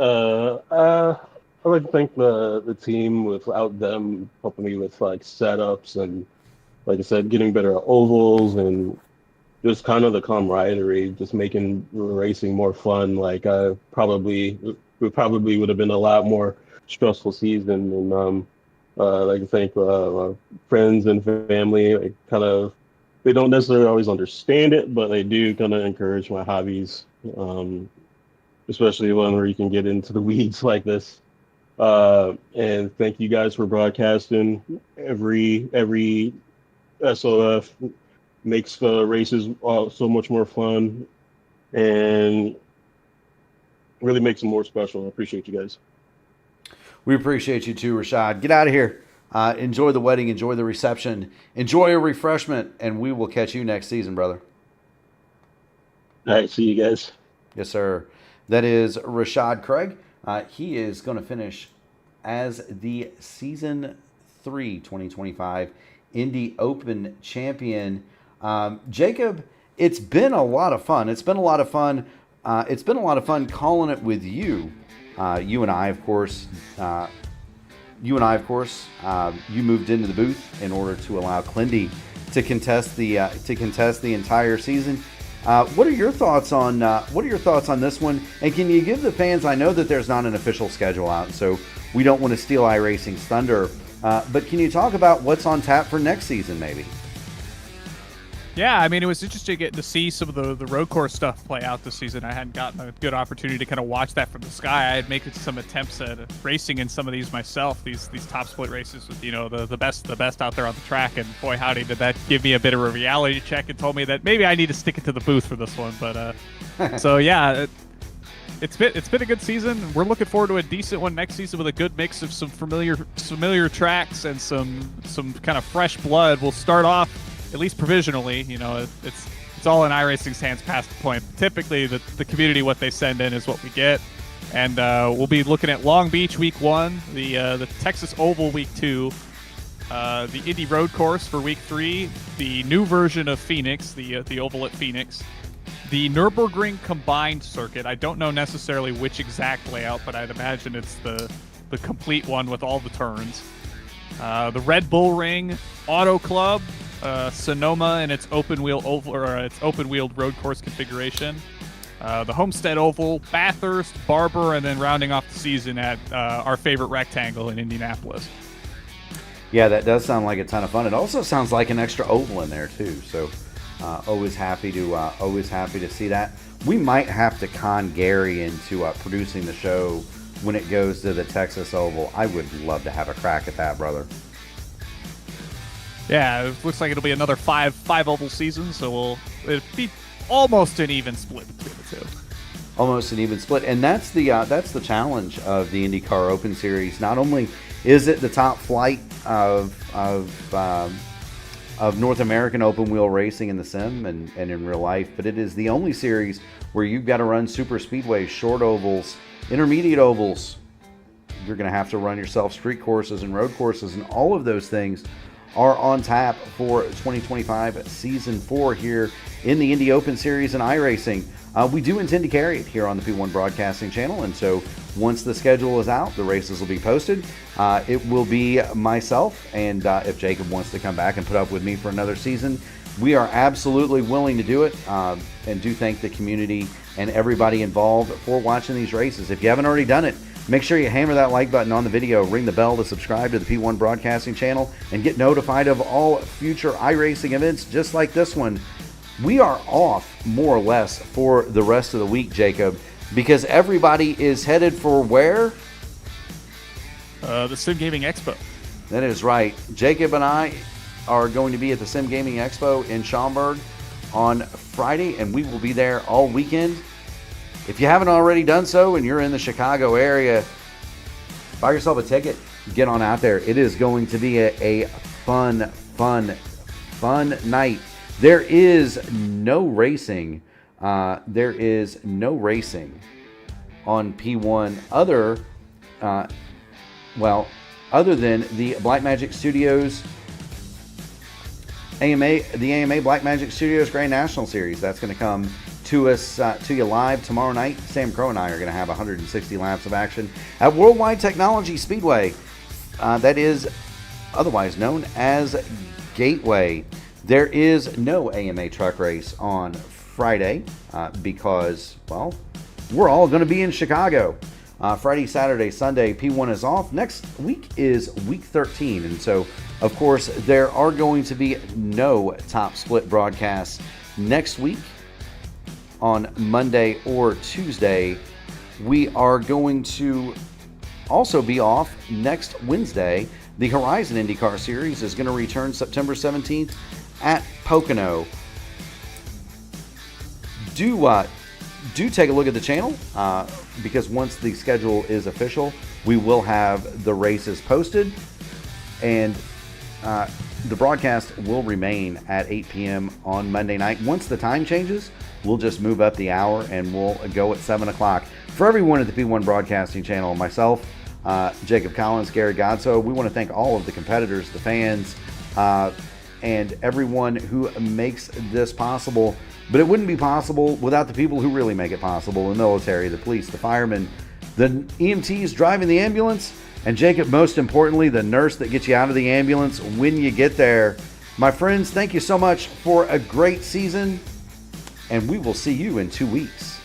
I'd like to thank the team. Without them helping me with like setups and, like I said, getting better at ovals and just kind of the camaraderie, just making racing more fun. Like it probably would have been a lot more stressful season. And I'd like to thank my friends and family. Like, they don't necessarily always understand it, but they do kind of encourage my hobbies, especially when where you can get into the weeds like this. And thank you guys for broadcasting. Every SOF makes the races so much more fun and really makes them more special. I appreciate you guys. We appreciate you too, Rashad. Get out of here. Enjoy the wedding. Enjoy the reception. Enjoy a refreshment, and we will catch you next season, brother. All right, see you guys. Yes, sir. That is Rashad Craig. He is going to finish as the Season 3 2025 Indy Open champion. Jacob, it's been a lot of fun. it's been a lot of fun calling it with you. You and I, of course. You moved into the booth in order to allow Clindy to contest the entire season. What are your thoughts on this one? And can you give the fans? I know that there's not an official schedule out, so we don't want to steal iRacing's thunder. But can you talk about what's on tap for next season, maybe? Yeah, I mean, it was interesting getting to see some of the road course stuff play out this season. I hadn't gotten a good opportunity to kind of watch that from the sky. I had made some attempts at racing in some of these myself, these top split races with, the best out there on the track. And boy, howdy, did that give me a bit of a reality check and told me that maybe I need to stick it to the booth for this one. But so yeah, it's been a good season. We're looking forward to a decent one next season with a good mix of some familiar tracks and some kind of fresh blood. We'll start off, at least provisionally, it's all in iRacing's hands past the point. Typically, the community, what they send in is what we get. And we'll be looking at Long Beach week 1, the Texas Oval week 2, the Indy Road Course for week 3, the new version of Phoenix, the Oval at Phoenix, the Nürburgring Combined Circuit. I don't know necessarily which exact layout, but I'd imagine it's the complete one with all the turns. The Red Bull Ring Auto Club, Sonoma and its open-wheel oval, or its open-wheeled road course configuration. The Homestead Oval, Bathurst, Barber, and then rounding off the season at our favorite rectangle in Indianapolis. Yeah, that does sound like a ton of fun. It also sounds like an extra oval in there too. So always happy to see that. We might have to con Gary into producing the show when it goes to the Texas Oval. I would love to have a crack at that, brother. Yeah, it looks like it'll be another five oval seasons, so it'll be almost an even split between the two. Almost an even split, and that's the challenge of the IndyCar Open Series. Not only is it the top flight of North American open wheel racing in the sim and in real life, but it is the only series where you've got to run super speedways, short ovals, intermediate ovals. You're going to have to run yourself street courses and road courses, and all of those things are on tap for 2025 Season 4 here in the Indy Open Series and iRacing. We do intend to carry it here on the P1 Broadcasting Channel, and so once the schedule is out, the races will be posted. It will be myself, and if Jacob wants to come back and put up with me for another season, we are absolutely willing to do it, and do thank the community and everybody involved for watching these races. If you haven't already done it, make sure you hammer that like button on the video, ring the bell to subscribe to the P1 Broadcasting Channel, and get notified of all future iRacing events just like this one. We are off, more or less, for the rest of the week, Jacob, because everybody is headed for where? The Sim Gaming Expo. That is right. Jacob and I are going to be at the Sim Gaming Expo in Schaumburg on Friday, and we will be there all weekend. If you haven't already done so and you're in the Chicago area, buy yourself a ticket. Get on out there. It is going to be a fun night. There is no racing. There is no racing on P1 other than the Blackmagic Studios the AMA Blackmagic Studios Grand National Series. That's going to come to you live tomorrow night. Sam Crow and I are going to have 160 laps of action at Worldwide Technology Speedway. That is otherwise known as Gateway. There is no AMA truck race on Friday because, well, we're all going to be in Chicago. Friday, Saturday, Sunday, P1 is off. Next week is week 13. And so, of course, there are going to be no top split broadcasts next week on Monday or Tuesday. We are going to also be off next Wednesday. The Horizon INDYCAR Series is going to return September 17th at Pocono. Do take a look at the channel because once the schedule is official, we will have the races posted, and the broadcast will remain at 8 p.m. on Monday night. Once the time changes, we'll just move up the hour and we'll go at 7 o'clock. For everyone at the P1 Broadcasting Channel, myself, Jacob Collins, Gary Godso, we want to thank all of the competitors, the fans, and everyone who makes this possible. But it wouldn't be possible without the people who really make it possible: the military, the police, the firemen, the EMTs driving the ambulance, and Jacob, most importantly, the nurse that gets you out of the ambulance when you get there. My friends, thank you so much for a great season, and we will see you in 2 weeks.